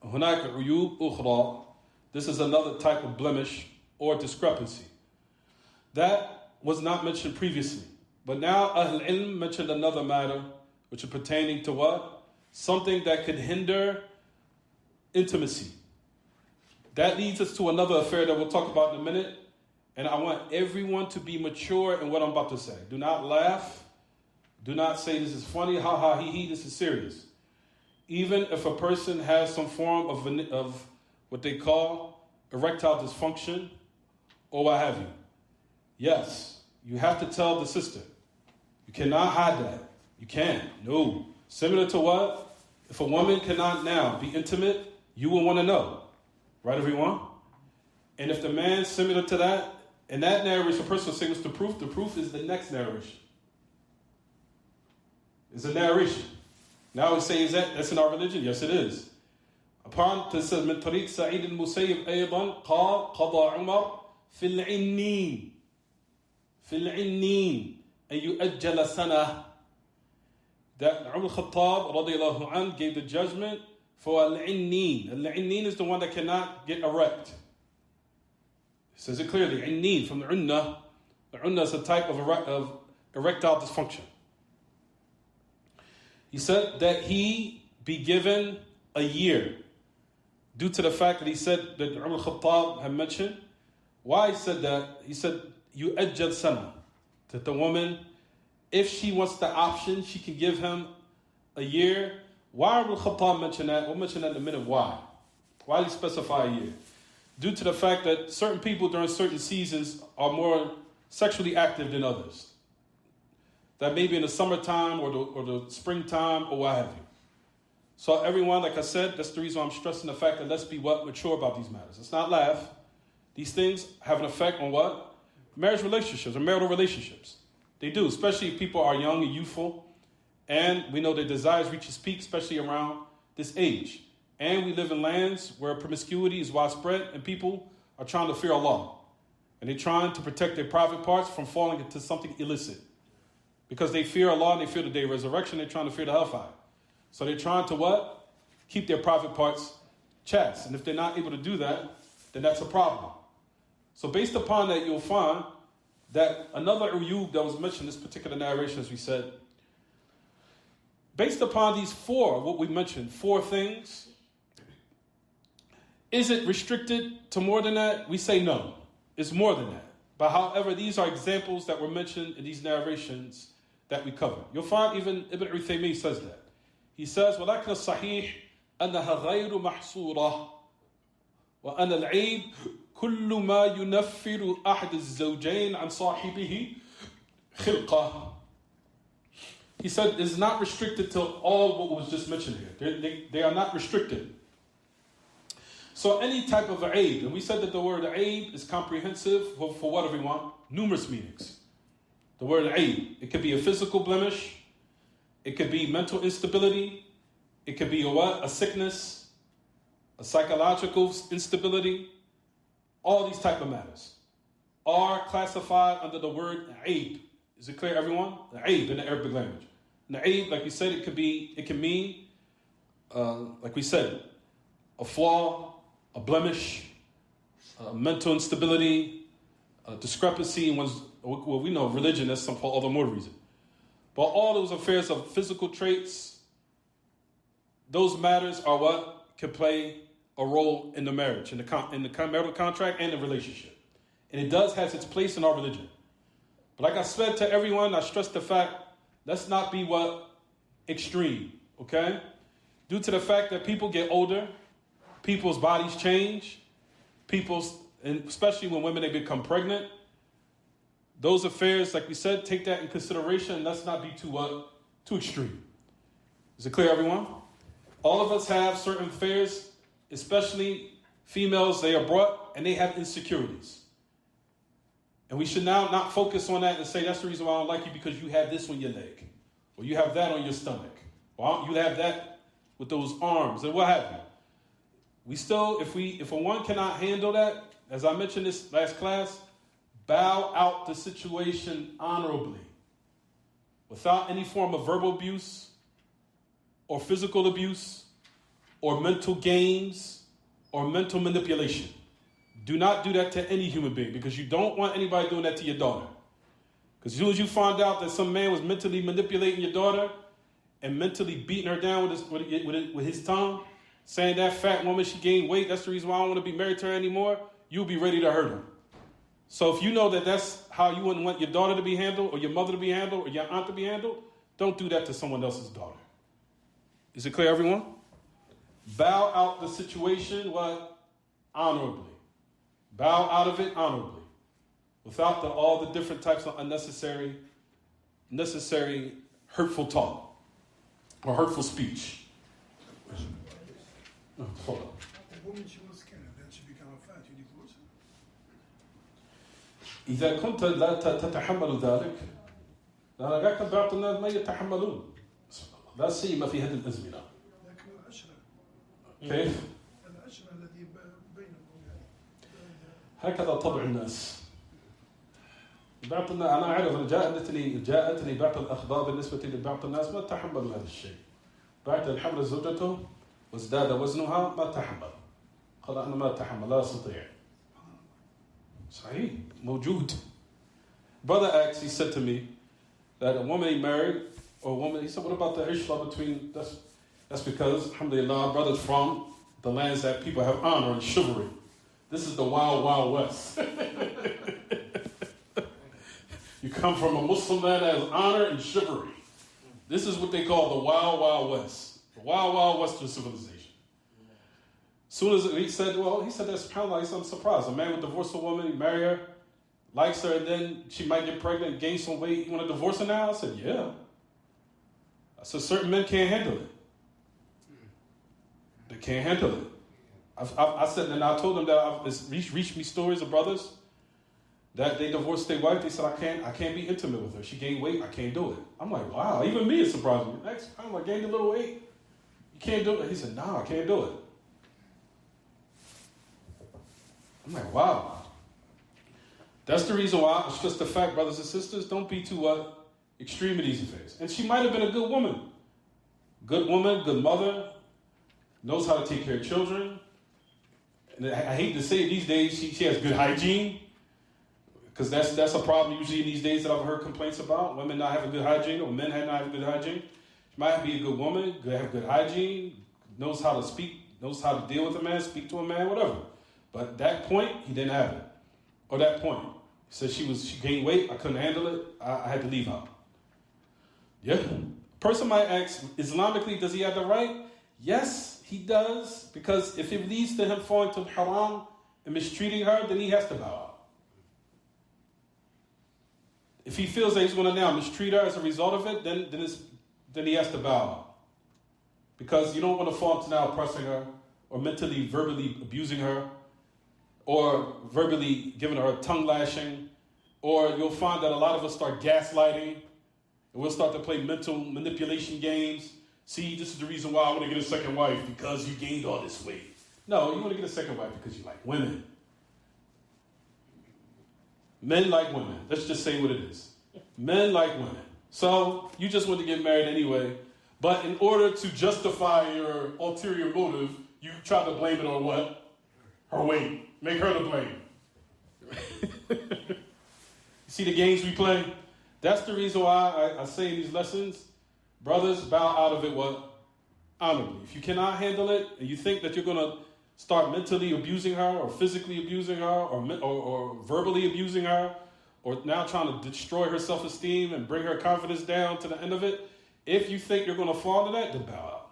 هناك عيوب أخرى. This is another type of blemish or discrepancy. That was not mentioned previously. But now Ahl Ilm mentioned another matter, which is pertaining to what? Something that could hinder intimacy. That leads us to another affair that we'll talk about in a minute. And I want everyone to be mature in what I'm about to say. Do not laugh. Do not say this is funny, ha ha, he he, this is serious. Even if a person has some form of what they call erectile dysfunction or what have you. Yes, you have to tell the sister. You cannot hide that. You can't. No. Similar to what? If a woman cannot now be intimate, you will want to know. Right, everyone? And if the man, similar to that, in that narration, a person will say, what's the proof? The proof is the next narration. It's a narration. Now we say, is that's in our religion? Yes, it is. Upon this says, من طريق سعيد المسيب أيضا قال قضى عمر في العنين أن يؤجل سنة. That Umar al-Khattab radiallahu anhu gave the judgment for al-'innin. Al-'innin is the one that cannot get erect. It says it clearly, 'innin from the unnah. The unnah is a type of erectile dysfunction. He said that he be given a year due to the fact that he said that Umar al-Khattab had mentioned. Why he said that? He said, yu'ajjal sana. That the woman, if she wants the option, she can give him a year. Why will Khattab mention that? We'll mention that in a minute. Why? Why did he specify a year? Due to the fact that certain people during certain seasons are more sexually active than others. That maybe in the summertime or the springtime or what have you. So everyone, like I said, that's the reason why I'm stressing the fact that let's be mature about these matters. Let's not laugh. These things have an effect on what? Marriage relationships or marital relationships. They do, especially if people are young and youthful. And we know their desires reach its peak, especially around this age. And we live in lands where promiscuity is widespread and people are trying to fear Allah. And they're trying to protect their private parts from falling into something illicit. Because they fear Allah and they fear the day of resurrection, they're trying to fear the hellfire. So they're trying to what? Keep their private parts chaste. And if they're not able to do that, then that's a problem. So based upon that, you'll find that another uyub that was mentioned in this particular narration, as we said, based upon these what we mentioned, 4 things, is it restricted to more than that? We say no. It's more than that. But however, these are examples that were mentioned in these narrations that we covered. You'll find even Ibn Uthaymeen says that. He says, وَلَكِنَ الصَّحِيحِ أَنَّهَا غَيْرُ مَحْصُورَةٍ وَأَنَّ الْعَيْبِ كُلُّ مَا يُنَفِّرُ أَحْدِ الزَّوْجَيْنِ عَنْ صَاحِبِهِ خِلْقَةً. He said it's not restricted to all what was just mentioned here. They are not restricted. So any type of aib, and we said that the word aib is comprehensive for what, everyone? Numerous meanings. The word aib, it could be a physical blemish, it could be mental instability, it could be a sickness, a psychological instability. All these type of matters are classified under the word aib. Is it clear, everyone? The aib in the Arabic language. And the aib, like we said, it can mean, like we said, a flaw, a blemish, mental instability, a discrepancy in one's, well, we know religion, that's some for all the more reason. But all those affairs of physical traits, those matters are what can play a role in the marriage, in the marital contract and the relationship. And it does have its place in our religion. But like I said to everyone, I stress the fact, let's not be extreme, okay? Due to the fact that people get older, people's bodies change. And especially when women, they become pregnant. Those affairs, like we said, take that in consideration and let's not be too extreme. Is it clear, everyone? All of us have certain affairs, especially females, they are brought and they have insecurities. And we should now not focus on that and say, that's the reason why I don't like you because you have this on your leg. Or you have that on your stomach. Or you have that with those arms and what have you. We still, if a one cannot handle that, as I mentioned this last class, bow out the situation honorably. Without any form of verbal abuse or physical abuse or mental games or mental manipulation. Do not do that to any human being because you don't want anybody doing that to your daughter. Because as soon as you find out that some man was mentally manipulating your daughter and mentally beating her down with his tongue, saying that fat woman, she gained weight, that's the reason why I don't want to be married to her anymore, you'll be ready to hurt her. So if you know that that's how you wouldn't want your daughter to be handled or your mother to be handled or your aunt to be handled, don't do that to someone else's daughter. Is it clear, everyone? Bow out the situation, what? Honorably. Bow out of it honorably. Without all the different types of unnecessary hurtful talk or hurtful speech. Hold on. The woman she was scared, then she became fat, you divorce her. إذا كنت لا تتحمل ذلك لأنك بعض الناس ما يتحملون لا سيما في هذه الأزمنة. لكن العشرة كيف؟ العشرة الذي بينكم يعني هكذا طبع الناس. أنا أعرف أن جاءتني بعض الأخبار بالنسبة لبعض الناس ما تحملوا هذا الشيء. بعد الحمل زوجته وازداد وزنها ما تحمل. قال أنا ما أتحمل لا أستطيع. صحيح موجود. Brother asked, he said to me that a woman he married, or a woman, he said, what about the ishla between, that's because, alhamdulillah, our brothers from the lands that people have honor and chivalry. This is the wild, wild west. You come from a Muslim land that has honor and chivalry. This is what they call the wild, wild west. The wild, wild western civilization. Soon as he said that's subhanAllah, he said, I'm surprised. A man would divorce a woman, he marry her, likes her, and then she might get pregnant and gain some weight. You want to divorce her now? I said, yeah. I said, certain men can't handle it. They can't handle it. I said, and I told them that it's reached me stories of brothers that they divorced their wife. They said, I can't be intimate with her. She gained weight, I can't do it. I'm like, wow, even me it surprised me. I'm like, gained a little weight. You can't do it. He said, no, I can't do it. I'm like, wow. That's the reason why, it's just the fact, brothers and sisters, don't be too extreme in these affairs. And she might have been a good woman. Good woman, good mother, knows how to take care of children. And I hate to say it these days, she has good hygiene. Because that's a problem usually in these days that I've heard complaints about. Women not having good hygiene or men not having good hygiene. She might be a good woman, have good hygiene, knows how to speak, knows how to deal with a man, speak to a man, whatever. But at that point, he didn't have it. Or that point. He said she gained weight, I couldn't handle it, I had to leave her. Yeah. A person might ask, Islamically, does he have the right? Yes, he does. Because if it leads to him falling to haram and mistreating her, then he has to bow out. If he feels that he's going to now mistreat her as a result of it, then he has to bow out. Because you don't want to fall into now oppressing her or mentally, verbally abusing her or verbally giving her a tongue lashing, or you'll find that a lot of us start gaslighting and we'll start to play mental manipulation games. See, this is the reason why I want to get a second wife, because you gained all this weight. No, you want to get a second wife because you like women. Men like women. Let's just say what it is. Men like women. So you just want to get married anyway, but in order to justify your ulterior motive, you try to blame it on what? Her weight. Make her to blame. You see the games we play? That's the reason why I say in these lessons, brothers, bow out of it what? Honorably. If you cannot handle it and you think that you're going to start mentally abusing her or physically abusing her or verbally abusing her or now trying to destroy her self-esteem and bring her confidence down to the end of it, if you think you're going to fall into that, then bow out.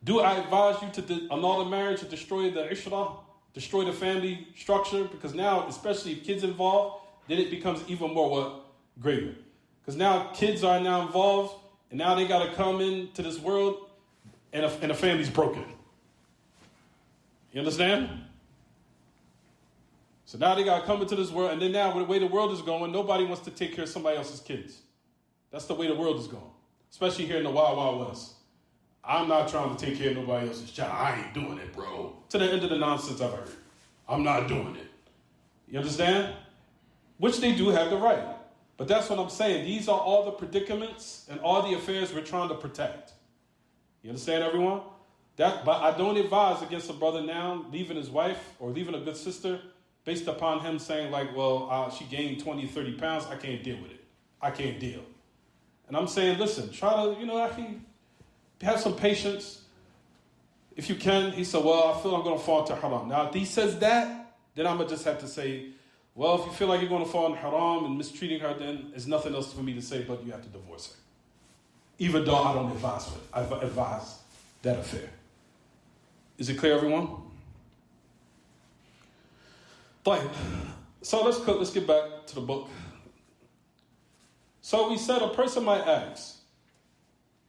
Do I advise you to annul the marriage and destroy the ishrah, destroy the family structure? Because now, especially if kids involved, then it becomes even more greater. Because now kids are now involved, and now they got to come into this world, and a family's broken. You understand? So now they got to come into this world, and then now with the way the world is going, nobody wants to take care of somebody else's kids. That's the way the world is going, especially here in the Wild Wild West. I'm not trying to take care of nobody else's child. I ain't doing it, bro. To the end of the nonsense I've heard. I'm not doing it. You understand? Which they do have the right. But that's what I'm saying. These are all the predicaments and all the affairs we're trying to protect. You understand, everyone? But I don't advise against a brother now leaving his wife or leaving a good sister based upon him saying like, well, she gained 20, 30 pounds. I can't deal with it. I can't deal. And I'm saying, listen, try to, actually have some patience. If you can, he said, well, I feel I'm going to fall into haram. Now, if he says that, then I'm going to just have to say, well, if you feel like you're going to fall in haram and mistreating her, then there's nothing else for me to say, but you have to divorce her. Even though I don't advise it. I advise that affair. Is it clear, everyone? So let's get back to the book. So we said a person might ask,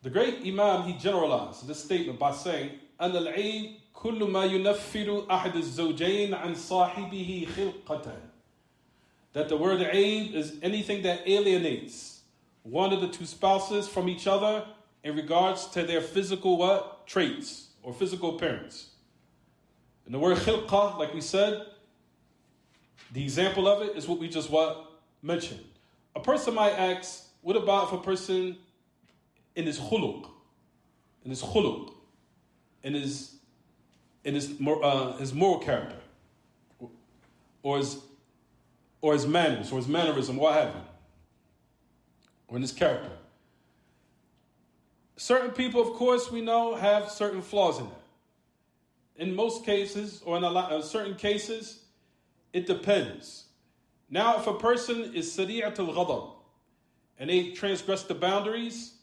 the great Imam, he generalized this statement by saying, أن العيب كل ما ينفر أحد الزوجين عن صاحبه خلقة. That the word aib is anything that alienates one of the two spouses from each other in regards to their physical traits or physical appearance. And the word khilqah, like we said, the example of it is what we just mentioned. A person might ask, what about if a person in his khuluq, in his moral character, or his manners, or his mannerism, what have you, or in his character. Certain people, of course, we know have certain flaws in that. In most cases, or in certain cases, it depends. Now, if a person is sari'at al-ghadab, and they transgress the boundaries,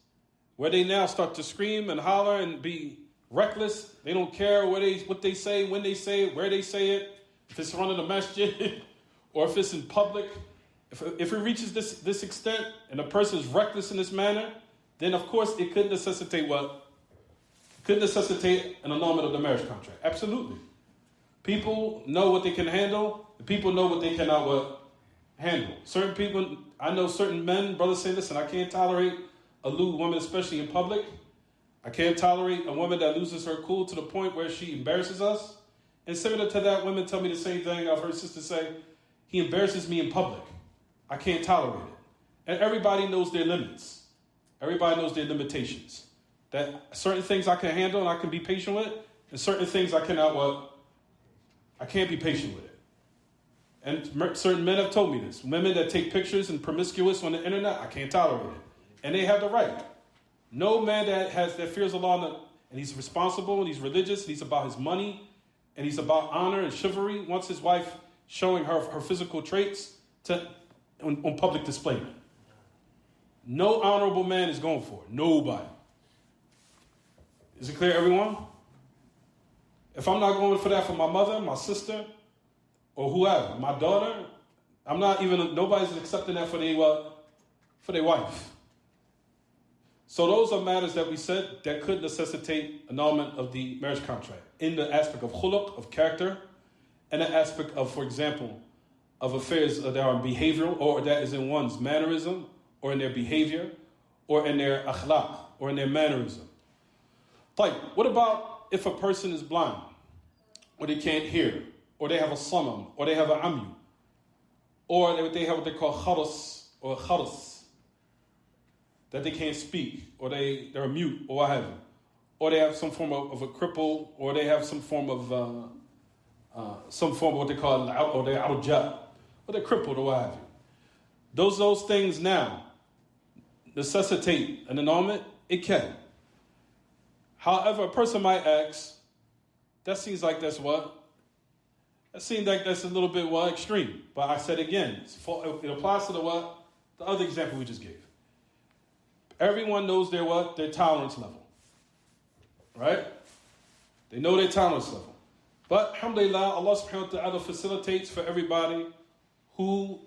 where they now start to scream and holler and be reckless, they don't care what they say, when they say it, where they say it, if it's in front of the masjid, or if it's in public. If it reaches this extent, and a person is reckless in this manner, then of course it could necessitate what? Could necessitate an annulment of the marriage contract. Absolutely. People know what they can handle, and people know what they cannot handle. Certain people, I know certain men, brothers say, listen, I can't tolerate a lewd woman, especially in public. I can't tolerate a woman that loses her cool to the point where she embarrasses us. And similar to that, women tell me the same thing. I've heard sisters say, he embarrasses me in public. I can't tolerate it. And everybody knows their limits. Everybody knows their limitations. That certain things I can handle and I can be patient with, and certain things I cannot, I can't be patient with it. And certain men have told me this. Women that take pictures and promiscuous on the internet, I can't tolerate it. And they have the right. No man that fears Allah and he's responsible and he's religious and he's about his money and he's about honor and chivalry wants his wife showing her physical traits on public display. No honorable man is going for it. Nobody. Is it clear, everyone? If I'm not going for that for my mother, my sister, or whoever, my daughter, nobody's accepting that for their wife. So those are matters that we said that could necessitate annulment of the marriage contract in the aspect of khuluq, of character, and the aspect of, for example, of affairs that are behavioral, or that is in one's mannerism, or in their behavior, or in their akhlaq, or in their mannerism. What about if a person is blind, or they can't hear, or they have a sanam, or they have an amyu, or they have what they call kharas, or kharas, that they can't speak, or they're mute, or what have you, or they have some form of a cripple, or they have some form of what they call, or they're out-jab, or they're crippled, or what have you. Those things now necessitate an annulment. It can. However, a person might ask, that seems like that's what? That seems like that's a little bit extreme. But I said again, it applies to the other example we just gave. Everyone knows their tolerance level. Right? They know their tolerance level. But alhamdulillah, Allah subhanahu wa ta'ala facilitates for everybody who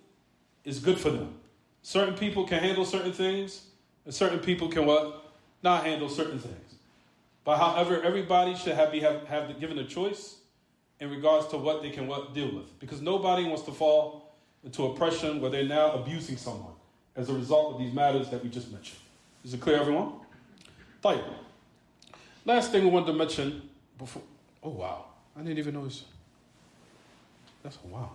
is good for them. Certain people can handle certain things, and certain people can what? Not handle certain things. But however, everybody should have given a choice in regards to what they can deal with. Because nobody wants to fall into oppression where they're now abusing someone as a result of these matters that we just mentioned. Is it clear, everyone? طيب. Last thing we wanted to mention before. Oh, wow. I didn't even notice. That's a wow.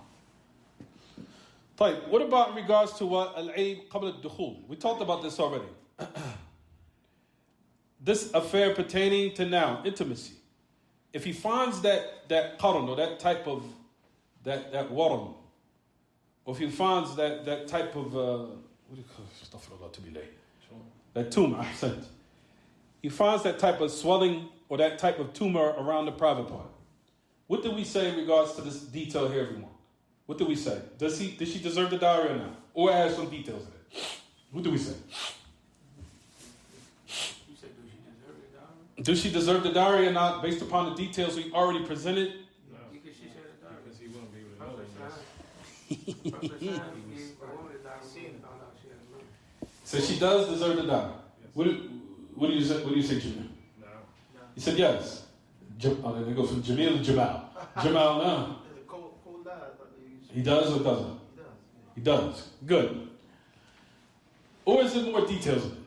طيب. What about in regards to what? Al-Aib qabla al-dukhul. We talked about this already. This affair pertaining to now, intimacy. If he finds that qaran, or that type of, that waram, or if he finds that type of, what do you call it? Astaghfirullah, to be late. That tumor, ahsant. He finds that type of swelling or that type of tumor around the private part. What do we say in regards to this detail here, everyone? What do we say? Did she deserve the dowry or not? Or add some details in it? What do we say? You said, do she deserve the dowry? Does she deserve the dowry or not, based upon the details we already presented? No. Because she said the dowry. Because he wouldn't be able to know that. So she does deserve the dowry. Yes. What do you say? What do you say, Jamil? No. He said yes. They go from Jamil to Jamal. Jamal, no. He does or doesn't? He does. Good. Or is there more details in it?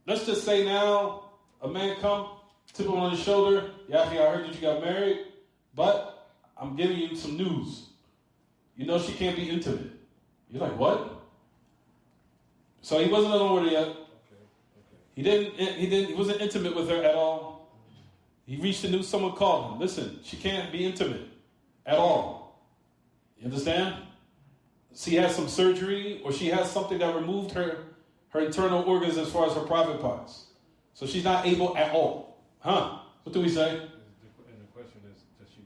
Let's just say now, a man come, tip him on his shoulder. Yahi, I heard that you got married, but I'm giving you some news. You know she can't be intimate. You're like, what? So he wasn't alone with her yet. He wasn't intimate with her at all. He reached the news, someone called him. Listen, she can't be intimate at all. You understand? She has some surgery, or she has something that removed her internal organs as far as her private parts. So she's not able at all. Huh? What do we say? And the question is, does she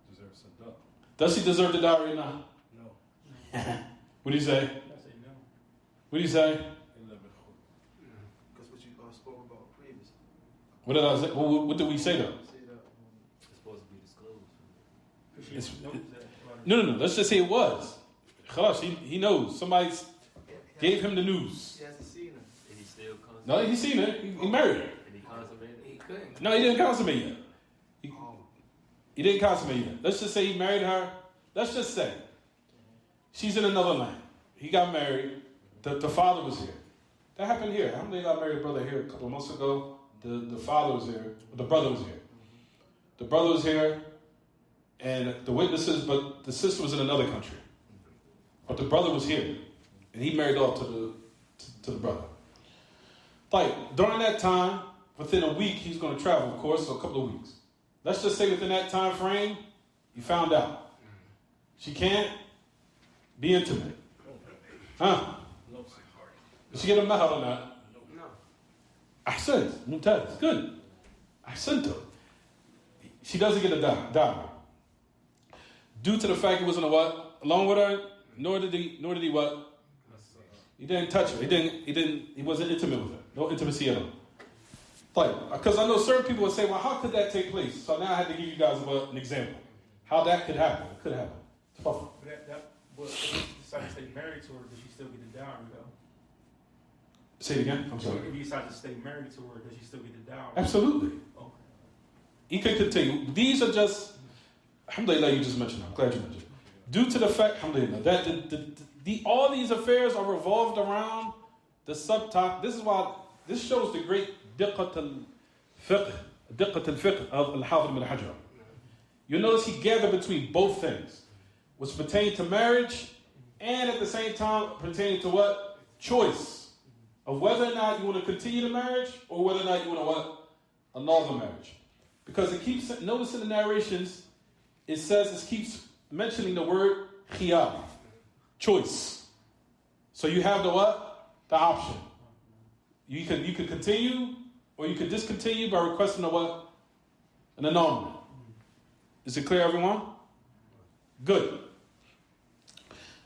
deserve sadaq? Does she deserve the dowry or not? No. What do you say? I say no. What do you say? Because what you spoke about previously. What did I say? What did we say though? It's supposed to be disclosed. No. Let's just say it was. Khalash, he knows. Somebody gave him the news. He hasn't seen her. Did he still consummate? No, he seen it. He married her. Did he consummate it? He couldn't. No, he didn't consummate yet. He didn't consummate yet. Let's just say he married her. Let's just say she's in another land. He got married. The father was here. That happened here. Alhamdulillah, I married a brother here a couple of months ago. The father was here. The brother was here. The brother was here, and the witnesses, but the sister was in another country. But the brother was here, and he married off to the brother. Like, during that time, within a week, he's going to travel, of course, so a couple of weeks. Let's just say within that time frame, he found out. She can't be intimate. Huh? Did she get a mahar or not? No. I said, Mumtaz, good. I sent her. She doesn't get a dowry. Due to the fact he wasn't along with her, nor did he what? He didn't touch her. He wasn't intimate with her. No intimacy at all. Because I know certain people would say, well, how could that take place? So now I had to give you guys an example. How that could happen. It could happen. It's possible. But if he decided to stay married to her, does she still get the dowry though? Say it again. I'm sorry. If he decides to stay married to her, does she still get the dowry? Absolutely. Okay. He could continue. These are just, alhamdulillah, you just mentioned them. I'm glad you mentioned it. Due to the fact, alhamdulillah, that all these affairs are revolved around the subtopic. This is why, this shows the great diqqat al-fiqh of al-Hafidh ibn Hajar. You'll notice he gathered between both things, which pertain to marriage and at the same time pertaining to what? Choice of whether or not you want to continue the marriage or whether or not you want to what? Annul the marriage. Because it keeps, notice in the narrations, it keeps mentioning the word khiyar, choice. So you have the what? The option. You could continue or you could discontinue by requesting a what? An annulment. Is it clear, everyone? Good.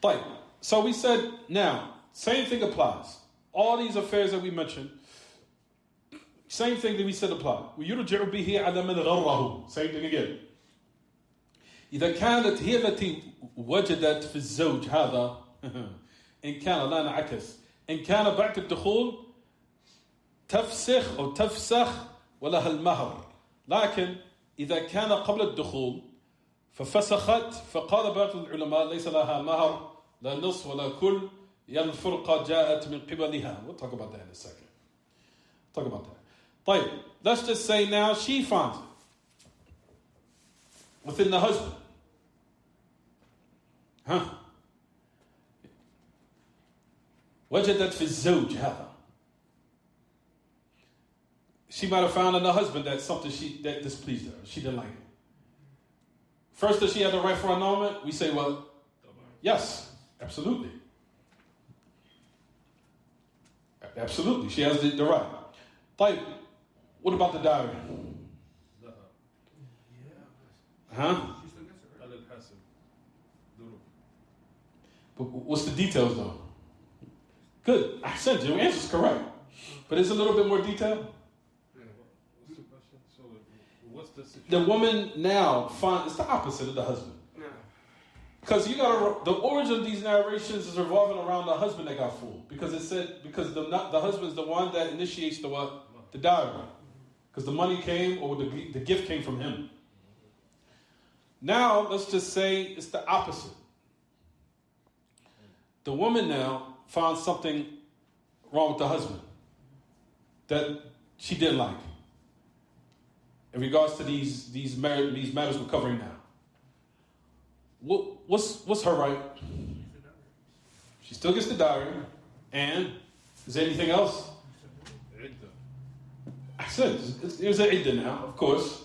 Right. So we said, now, same thing applies. All these affairs that we mentioned, Same thing that we said apply. ويرجع به على من غره. Same thing again. إذا كانت هي التي وجدت في الزوج هذا إن كان لا نعكس إن كان بعد الدخول تفسخ أو تفسخ ولها المهر لكن إذا كان قبل الدخول ففسخت فقال بعض العلماء ليس لها مهر لا نصف ولا كل يعني الفرقة جاءت من قبلها. We'll talk about that in a second. Talk about that. طيب, let's just say now she finds it within the husband. وجدت في الزوج هذا. She might have found in the husband that something that displeased her. She didn't like it. First, does she have the right for annulment? We say, well, yes, absolutely. Absolutely, she has the right. طيب, what about the dowry? Huh? But what's the details though? Good. I said your answer is correct. But it's a little bit more detail. What's the question? So, what's the situation? The woman now finds it's the opposite of the husband. Because the origin of these narrations is revolving around the husband that got fooled. Because it said the husband is the one that initiates the what? The dowry. Because the money came or the gift came from him. Now let's just say it's the opposite. The woman now found something wrong with the husband that she didn't like in regards to these matters we're covering now. What's her right? She still gets the dowry, and is there anything else? I said there's an iddah now, of course,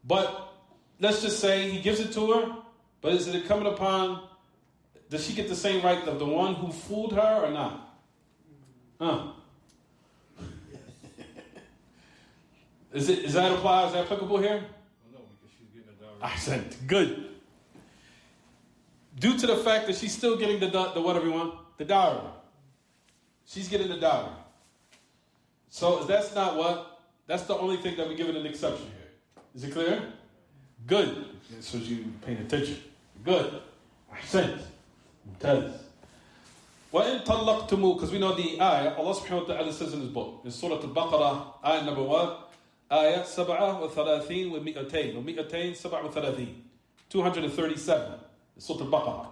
but let's just say he gives it to her. But is it coming upon? Does she get the same right of the one who fooled her or not? Is that apply? Is that applicable here? No, because she's getting a dowry. I said good. Due to the fact that she's still getting the what everyone? The dowry. She's getting the dowry. So that's not what? That's the only thing that we give it an exception here. Is it clear? Good. So you paying attention. Good. Ahsant. Mumtaz. وَإِن طَلَّقْتُمُوا, because we know the ayah, Allah subhanahu wa ta'ala says in his book, in Surah Al-Baqarah, ayah number 1, ayah 37 و200 37 237. Surah Al-Baqarah.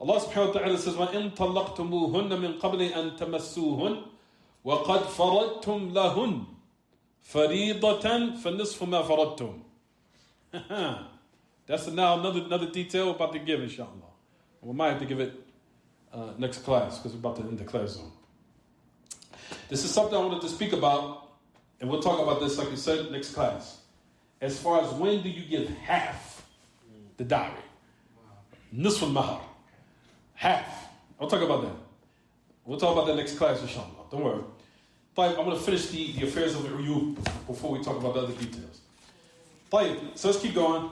Allah subhanahu wa ta'ala says, وَإِن طَلَّقْتُمُوهُنَّ مِن قَبْلِ أَن تَمَسُّوهُنَّ وَقَدْ فَرَضْتُمْ لَهُنَّ فَرِيضَةً فَنِصْفُ مَا فَرَضْتُمْ. That's now another detail we're about to give, inshallah. We might have to give it next class because we're about to end the class zone. This is something I wanted to speak about, and we'll talk about this, like you said, next class. As far as when do you give half the dowry? Nisf al-mahar. Half. I'll talk about that. We'll talk about that next class, inshallah. Don't worry. I'm going to finish the affairs of the Uyub before we talk about the other details. So let's keep going.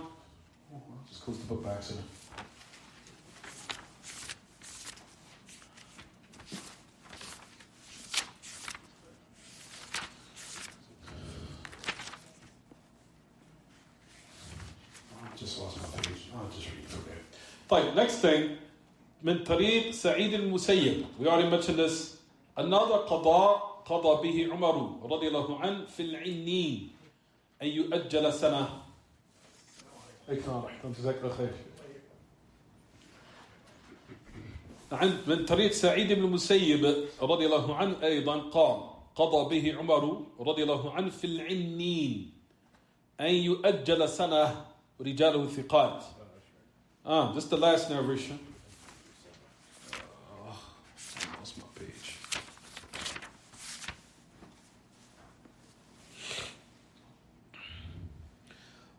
Just close the book by accident. I just lost my page. I'll just read through there. Next thing. من طريق سعيد المسيب. We already mentioned this. Another قضاء قضى به عمر رضي الله عنه في العنين أن يؤجل سنة. جزاك الله خير. من طريق سعيد بن المسيب رضي الله عنه أيضا قال قضى به عمر رضي الله عنه في العنين أن يؤجل سنة ورجاله ثقات. This is the last narration. Lost my page.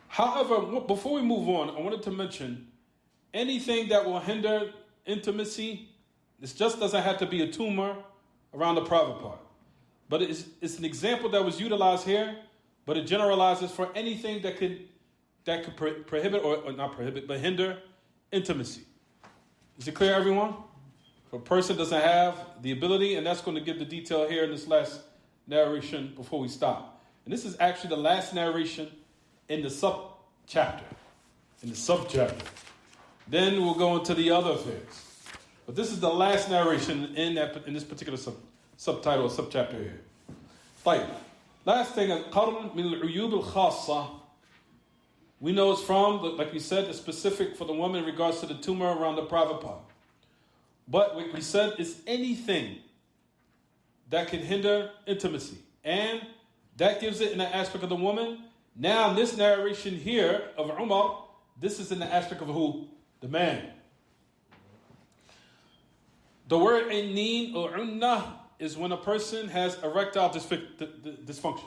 However, before we move on, I wanted to mention anything that will hinder intimacy. This just doesn't have to be a tumor around the private part. But it's an example that was utilized here, but it generalizes for anything that could prohibit or not prohibit, but hinder intimacy. Is it clear, everyone? If a person doesn't have the ability, and that's going to give the detail here in this last narration before we stop. And this is actually the last narration in the sub-chapter. Then we'll go into the other affairs. But this is the last narration in this particular subtitle or subchapter here. طيب. Last thing, القرن من العيوب الخاصة. We know it's from, like we said, it's specific for the woman in regards to the tumor around the private part. But like we said, it's anything that can hinder intimacy. And that gives it in the aspect of the woman. Now, in this narration here of Umar, this is in the aspect of who? The man. The word ineen or unnah is when a person has erectile dysfunction.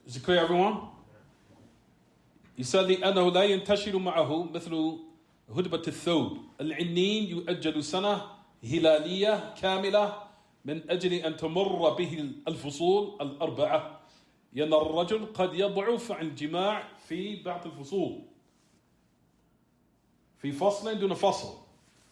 Is it clear, everyone? He said, لأنه لا ينتشر معه مثل هدبة الثوب. العنين يؤجل سنة هلالية كاملة من أجل أن تمر به الفصول الأربعة. لأن الرجل قد يضعف عن الجماع في بعض الفصول. في فصل دون فصل.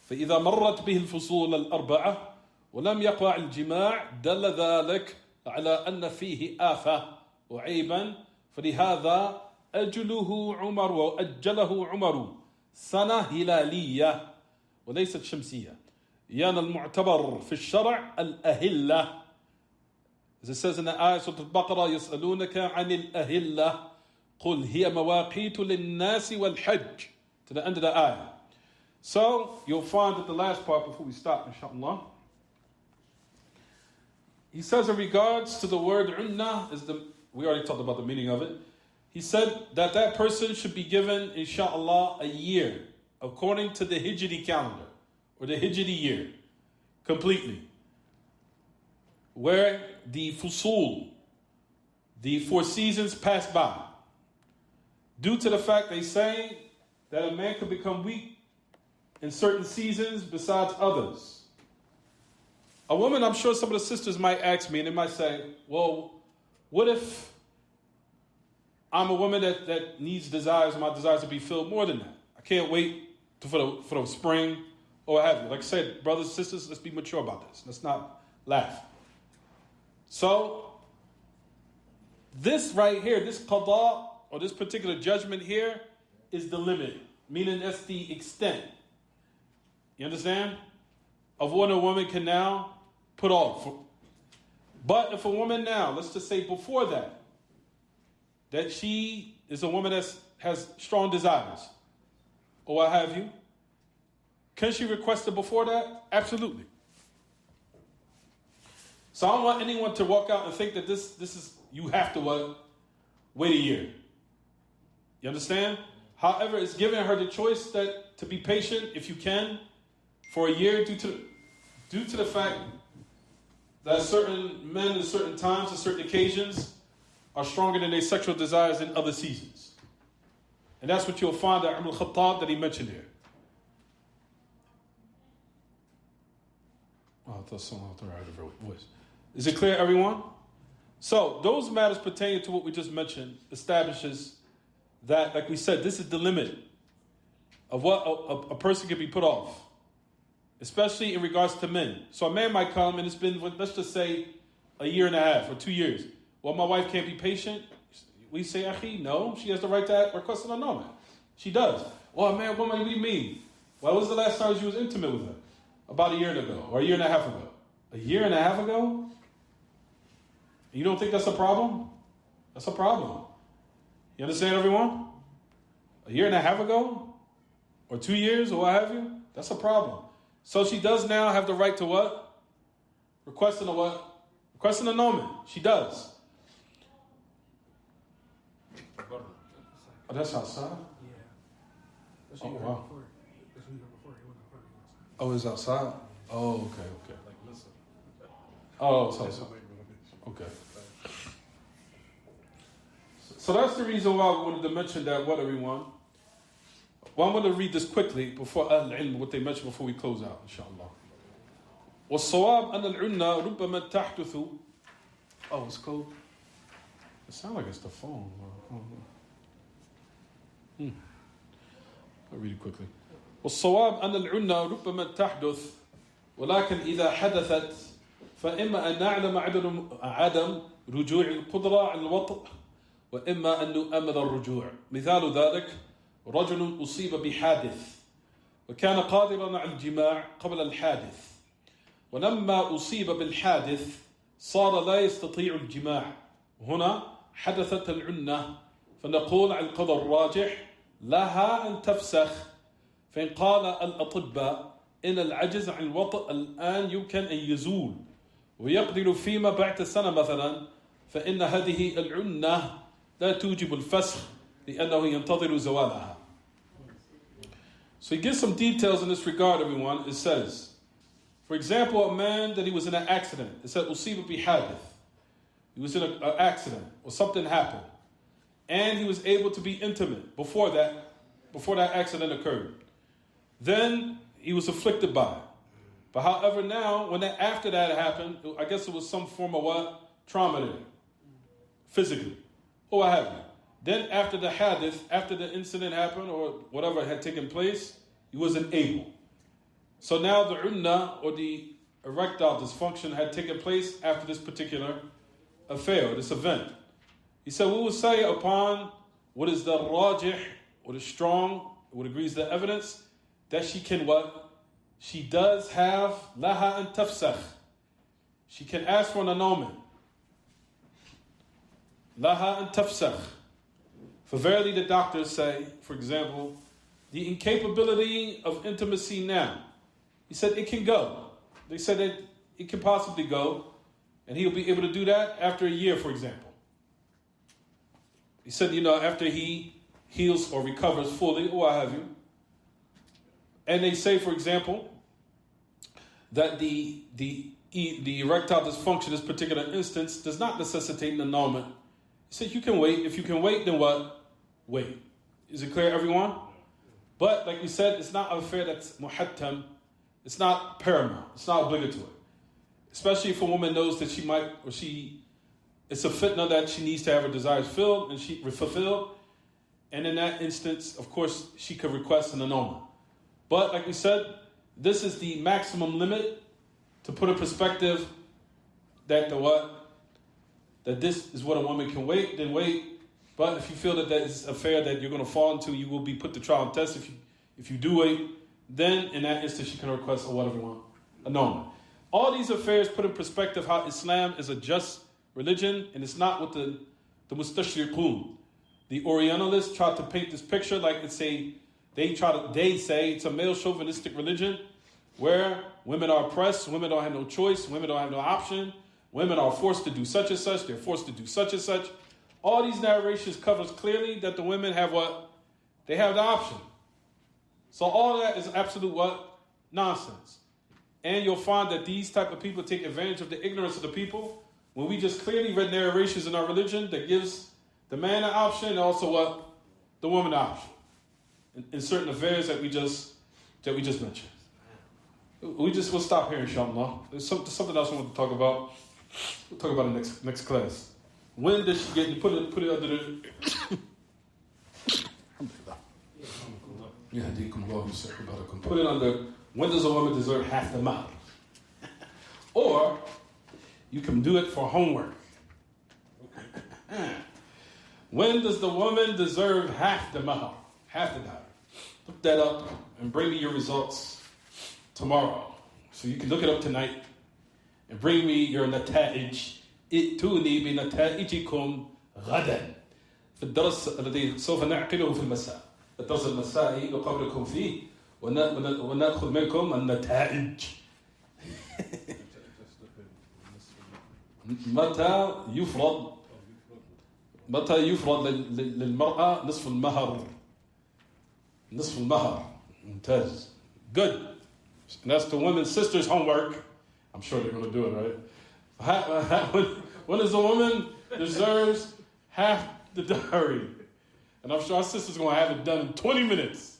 فإذا مرت به الفصول الأربعة ولم يقع الجماع دل ذلك على أن فيه آفة وعيبا فلهذا أجله عمر وأجله عمر سنة هلالية وليست شمسية. يعني المعتبر في الشرع الأهلة. As it says in the ayah Surah Al-Baqarah, يسألونك عن الأهلة قل هي مواقيت للناس والحج. To the end of the ayah. So, you'll find that the last part before we stop, inshallah. He says in regards to the word unnah, we already talked about the meaning of it. He said that that person should be given, inshallah, a year according to the Hijri calendar or the Hijri year completely. Where the fusul, the 4 seasons pass by. Due to the fact they say that a man could become weak in certain seasons besides others. A woman, I'm sure some of the sisters might ask me and they might say, well, what if I'm a woman that needs desires, my desires to be filled more than that? I can't wait for the spring or what have you. Like I said, brothers and sisters, let's be mature about this. Let's not laugh. So, this right here, this qada, or this particular judgment here, is the limit. Meaning that's the extent. You understand? Of what a woman can now put off. But if a woman now, let's just say before that she is a woman that has strong desires, or what have you, can she request it before that? Absolutely. So I don't want anyone to walk out and think that this is, you have to wait a year. You understand? However, it's giving her the choice that to be patient, if you can, for a year due to the fact that certain men at certain times, at certain occasions, are stronger than their sexual desires in other seasons. And that's what you'll find at Umar al-Khattab that he mentioned here. Oh, I thought someone heard a voice. Is it clear, everyone? So, those matters pertaining to what we just mentioned establishes that, like we said, this is the limit of what a person can be put off, especially in regards to men. So a man might come and it's been, let's just say, a year and a half or 2 years. Well, my wife can't be patient. We say, Akhi, no, she has the right to request an annulment. She does. Well, man, woman, what do you mean? Well, when was the last time you was intimate with her? About a year ago or a year and a half ago. A year and a half ago? You don't think that's a problem? That's a problem. You understand, everyone? A year and a half ago? Or 2 years or what have you? That's a problem. So she does now have the right to what? Requesting a what? Requesting an annulment. She does. Oh, that's outside? Yeah. That's Oh, what you wow. heard before. That's what you heard before. He wasn't in front of you. Oh, it's outside? Oh, okay. Like, listen. Oh, it's outside. Okay. So that's the reason why we wanted to mention that, what, everyone? Well, I'm going to read this quickly before al-ilm, what they mentioned before we close out, inshallah. والصواب أن العنة ربما تحدث. Oh, it's cold. It sounds like it's the phone. I'll read it quickly. والصواب أن العنة ربما تحدث ولكن إذا حدثت فإما أن نعلم عدم رجوع القدرة على الوطء وإما أن نؤمن الرجوع. مثال ذلك رجل أصيب بحادث وكان قادرا على الجماع قبل الحادث، ولما أصيب بالحادث صار لا يستطيع الجماع، هنا حدثت العنة، فنقول على القول الراجح لها أن تفسخ. فإن قال الأطباء إن العجز عن الوطء الآن يمكن أن يزول ويقدر فيما بعد سنة مثلا، فإن هذه العنة لا توجب الفسخ لأنه ينتظر زوالها. So he gives some details in this regard, everyone. It says, for example, a man that he was in an accident. It said, أصيب بحادث. He was in an accident or something happened. And he was able to be intimate before that accident occurred. Then he was afflicted by it. But however now, after that happened, I guess it was some form of what? Trauma there. Physically. Or what have you. Then after the hadith, after the incident happened or whatever had taken place, he wasn't able. So now the unnah or the erectile dysfunction had taken place after this particular affair, this event. He said, we will say upon what is the rajih, what is strong, what agrees the evidence, that she can what? She does have laha and tafsakh. She can ask for an annulment. Laha and tafsakh. For verily the doctors say, for example, the incapability of intimacy now. He said it can go. They said that it can possibly go, and he'll be able to do that after a year, for example. He said, after he heals or recovers fully, or what have you. And they say, for example, that the erectile dysfunction in this particular instance does not necessitate an annulment. He said, you can wait. If you can wait, then what? Wait. Is it clear, everyone? But like we said, it's not an affair that's muhattam. It's not paramount. It's not obligatory. Especially if a woman knows that it's a fitna that she needs to have her desires fulfilled. And in that instance, of course, she could request an annulment. But like we said, this is the maximum limit to put a perspective that this is what a woman can wait, then wait. But if you feel that is a affair that you're going to fall into, you will be put to trial and test. If you do wait, then in that instance she can request a whatever you want, annulment. All these affairs put in perspective how Islam is a just religion, and it's not what the mustashriqun, the Orientalists, try to paint this picture like they say it's a male chauvinistic religion where women are oppressed, women don't have no choice, women don't have no option, women are forced to do such and such, they're forced to do such and such. All these narrations covers clearly that the women have what? They have the option. So all of that is absolute what? Nonsense. And you'll find that these type of people take advantage of the ignorance of the people. When we just clearly read narrations in our religion that gives the man an option and also what? The woman an option. In certain affairs that we just mentioned. We'll stop here, inshallah. There's something else I want to talk about. We'll talk about it next class. When does she get put it under the put it under when does a woman deserve half the mahr? Or you can do it for homework. When does the woman deserve half the mahr? Half the mahr. Look that up and bring me your results tomorrow. So you can look it up tonight and bring me your nata'ij. ائتوني بنتائجكم غدا في الدرس الذي سوف نعقده في المساء. الدرس المسائي نقابلكم فيه ونأخذ منكم النتائج. متى يفرض للمرأة نصف المهر. ممتاز. Good. And that's the women's sisters' homework. I'm sure they're going to do it, right? When is a woman deserves half the dowry? And I'm sure our sister's going to have it done in 20 minutes.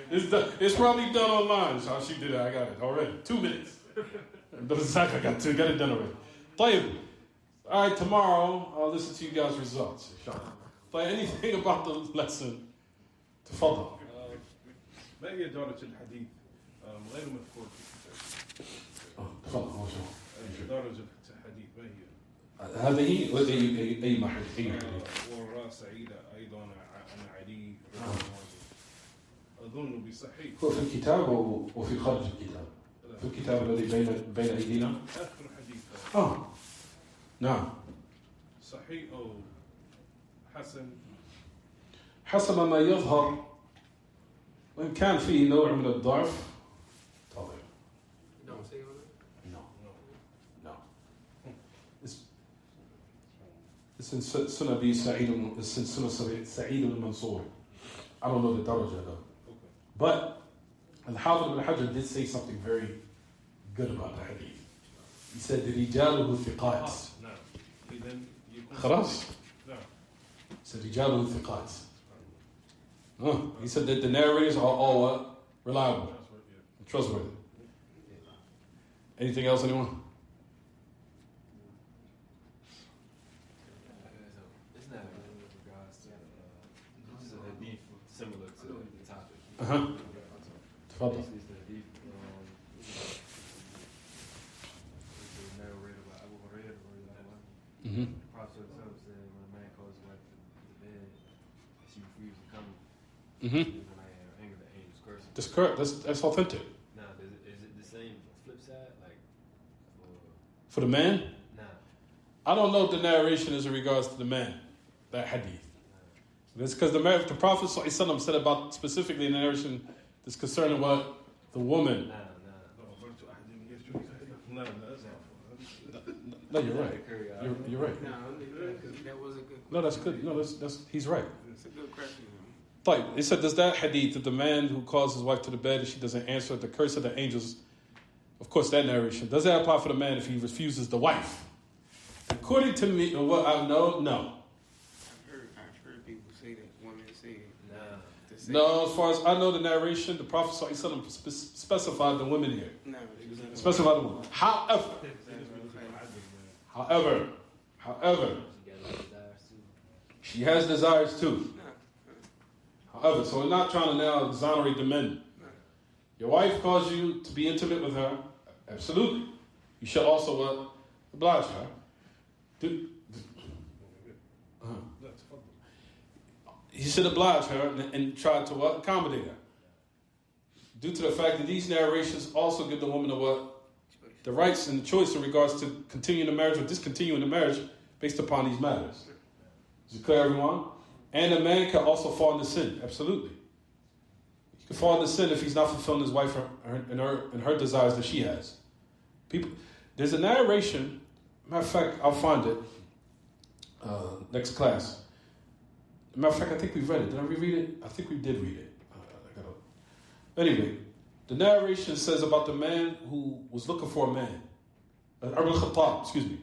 It's probably done online. So she did it. I got it already. 2 minutes. I got it done already. طيب. All right, tomorrow I'll listen to you guys' results. But anything about the lesson? تفضل. ما هي دورة الحديث غير مذكور في الكتاب. تفضل هو شو درجة الحديث ما هي؟ هذه أي محل أي حديث والراء سعيدة أيضا عن علي رضي الله عنه أظن بصحيح هو في الكتاب وفي خارج الكتاب في الكتاب الذي بين أيدينا آخر حديث نعم صحيح أو حسن حسب ما يظهر وإن كان فيه نوع من الضعف طبعا Don't say all that. no it's in Sunnah Abi Sa'id it's in Sunnah Sa'id al-Mansur I don't know the daraja though but Al-Hafidh ibn Hajar did say something very good about the hadith he said رجاله ثقات نعم إذن يكون خلاص نعم he said رجاله ثقات he said that the narrators are all what? Reliable, trustworthy. Anything else, anyone? It's not really with regards to this is a hadith similar to the topic. تفضل. Basically, it's the hadith it's narrated by Abu Hurairah. The Prophet said when a man calls his wife to the bed, she refuses to come. When I anger the angels cursing. That's correct. That's authentic. Now, is it the same flip side? Like, For the man? nah. I don't know what the narration is in regards to the man, that hadith. It's because the Prophet ﷺ said about specifically in the narration that's concerning what? The woman. No, you're right. You're right. No, that was a good. No, that's good. No, that's he's right. It's a good question. Like it said, does that hadith that the man who calls his wife to the bed and she doesn't answer the curse of the angels? Of course, that narration does that apply for the man if he refuses the wife? According to me, and what I know, no. I've heard people say that women say it. No, as far as I know, the narration, the Prophet ﷺ specified the women here. No, Specified the women. However, she has desires too. However, so we're not trying to now exonerate the men. Your wife calls you to be intimate with her. Absolutely. You should also oblige her. You should oblige her and try to accommodate her. Due to the fact that these narrations also give the woman the rights and the choice in regards to continuing the marriage or discontinuing the marriage based upon these matters. Is it clear, everyone? And a man can also fall into sin. Absolutely. He can fall into sin if he's not fulfilling his wife and her desires that she has. There's a narration. Matter of fact, I'll find it next class. Matter of fact, I think we've read it. Did I reread it? I think we did read it. Anyway, the narration says about the man who was looking for a man. Al-Khattab,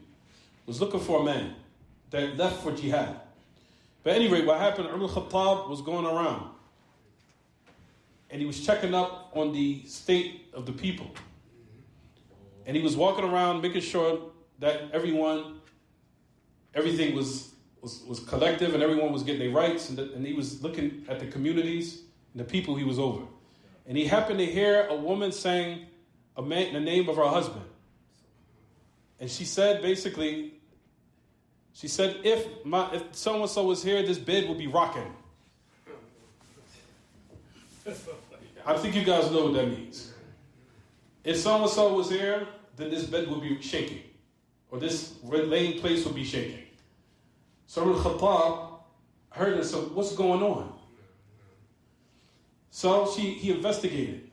was looking for a man that left for jihad. But anyway, what happened, al-Khattab was going around and he was checking up on the state of the people. And he was walking around making sure that everything was collective and everyone was getting their rights, and he was looking at the communities and the people he was over. And he happened to hear a woman saying the name of her husband. And she said basically, if so-and-so was here, this bed would be rocking. I think you guys know what that means. If so-and-so was here, then this bed would be shaking. Or this laying place would be shaking. So al-Khattab heard and said, what's going on? So he investigated,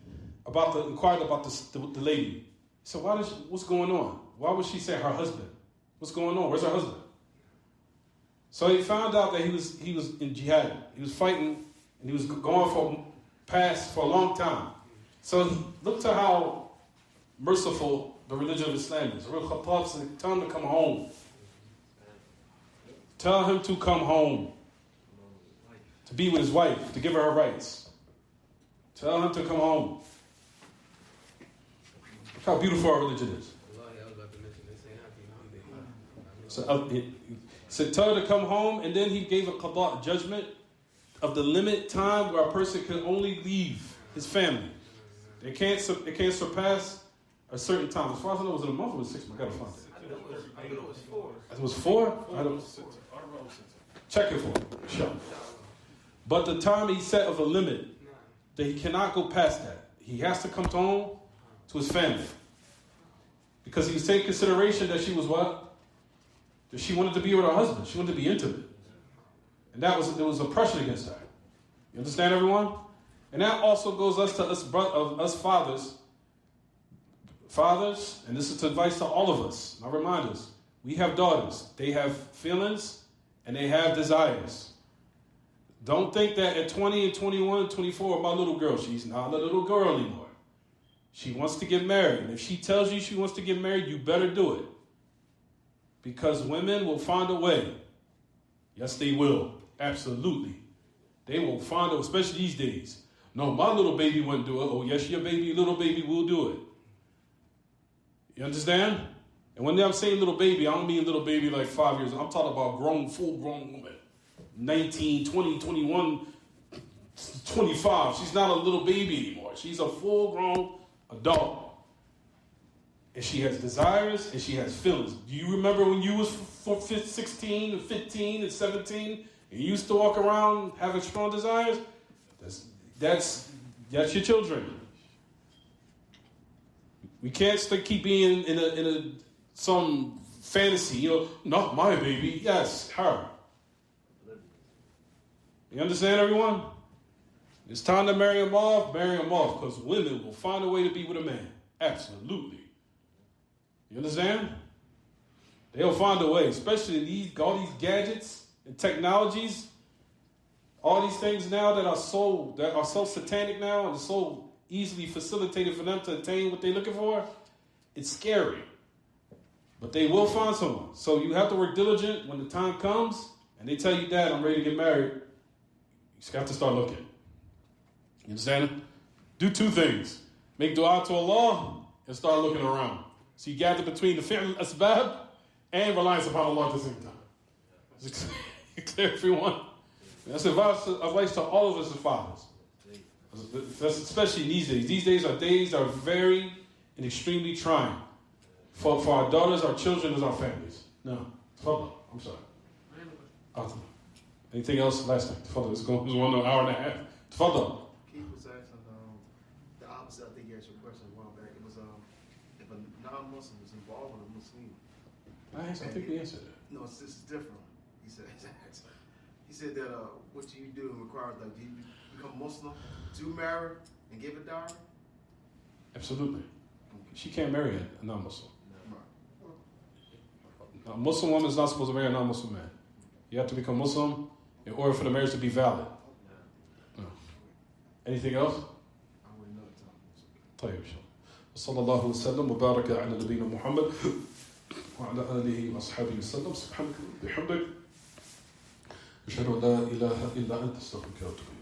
inquired about the lady. He said, what's going on? Why would she say her husband? What's going on? Where's her husband? So he found out that he was in jihad. He was fighting and he was going for a long time. So he looked to how merciful the religion of Islam is. Al-Khattab said, tell him to come home. Tell him to come home. To be with his wife, to give her rights. Tell him to come home. Look how beautiful our religion is. So tell her to come home, and then he gave a qada, judgment of the limit time where a person can only leave his family. They can't surpass a certain time. As far as I know, was it a month or was it 6 months? I gotta find it. I know it was 4. It was 4? I don't. Check it for me. Sure. But the time he set of a limit, that he cannot go past that. He has to come home to his family. Because he was taking consideration that she was what? That she wanted to be with her husband. She wanted to be intimate. And there was oppression against her. You understand, everyone? And that also goes to us fathers. Fathers, and this is advice to all of us. And I remind us, we have daughters. They have feelings and they have desires. Don't think that at 20 and 21, 24, my little girl, she's not a little girl anymore. She wants to get married. And if she tells you she wants to get married, you better do it. Because women will find a way. Yes, they will. Absolutely. They will find a way, especially these days. No, my little baby wouldn't do it. Oh, yes, your little baby will do it. You understand? And when I'm saying little baby, I don't mean little baby like 5 years. I'm talking about full-grown woman. 19, 20, 21, 25. She's not a little baby anymore. She's a full-grown adult. And she has desires and she has feelings. Do you remember when you was 16 and 15 and 17 and you used to walk around having strong desires? That's your children. We can't keep being in some fantasy, not my baby. Yes, her. You understand, everyone? It's time to marry them off, because women will find a way to be with a man. Absolutely. You understand? They'll find a way, especially all these gadgets and technologies, all these things now that are so satanic now and so easily facilitated for them to attain what they're looking for. It's scary. But they will find someone. So you have to work diligent when the time comes and they tell you, Dad, I'm ready to get married. You just have to start looking. You understand? Do 2 things. Make dua to Allah and start looking around. So you gather between the fi'l asbab and reliance upon Allah at the same time. Is it clear, everyone? That's advice to all of us as fathers. That's especially these days. These days are very and extremely trying for our daughters, our children, and our families. No. I'm sorry. Anything else? Last thing. It's going 1 hour and a half. Tafadal. Keith was asking the opposite. I think he asked your question a while back. It was if a non-Muslim is involved with a Muslim. I think we answered it. No, it's different. He said that what you do requires, like, do you become Muslim to marry and give a dowry? Absolutely. She can't marry a non-Muslim. No. A Muslim woman is not supposed to marry a non-Muslim man. You have to become Muslim in order for the marriage to be valid. No. Anything else? I wouldn't know the time. طيب. صلى الله وسلم وبارك على نبينا محمد وعلى آله وأصحابه وسلم سبحانك وبحمدك أشهد أن لا إله إلا أنت أستغفرك وأتوب إليك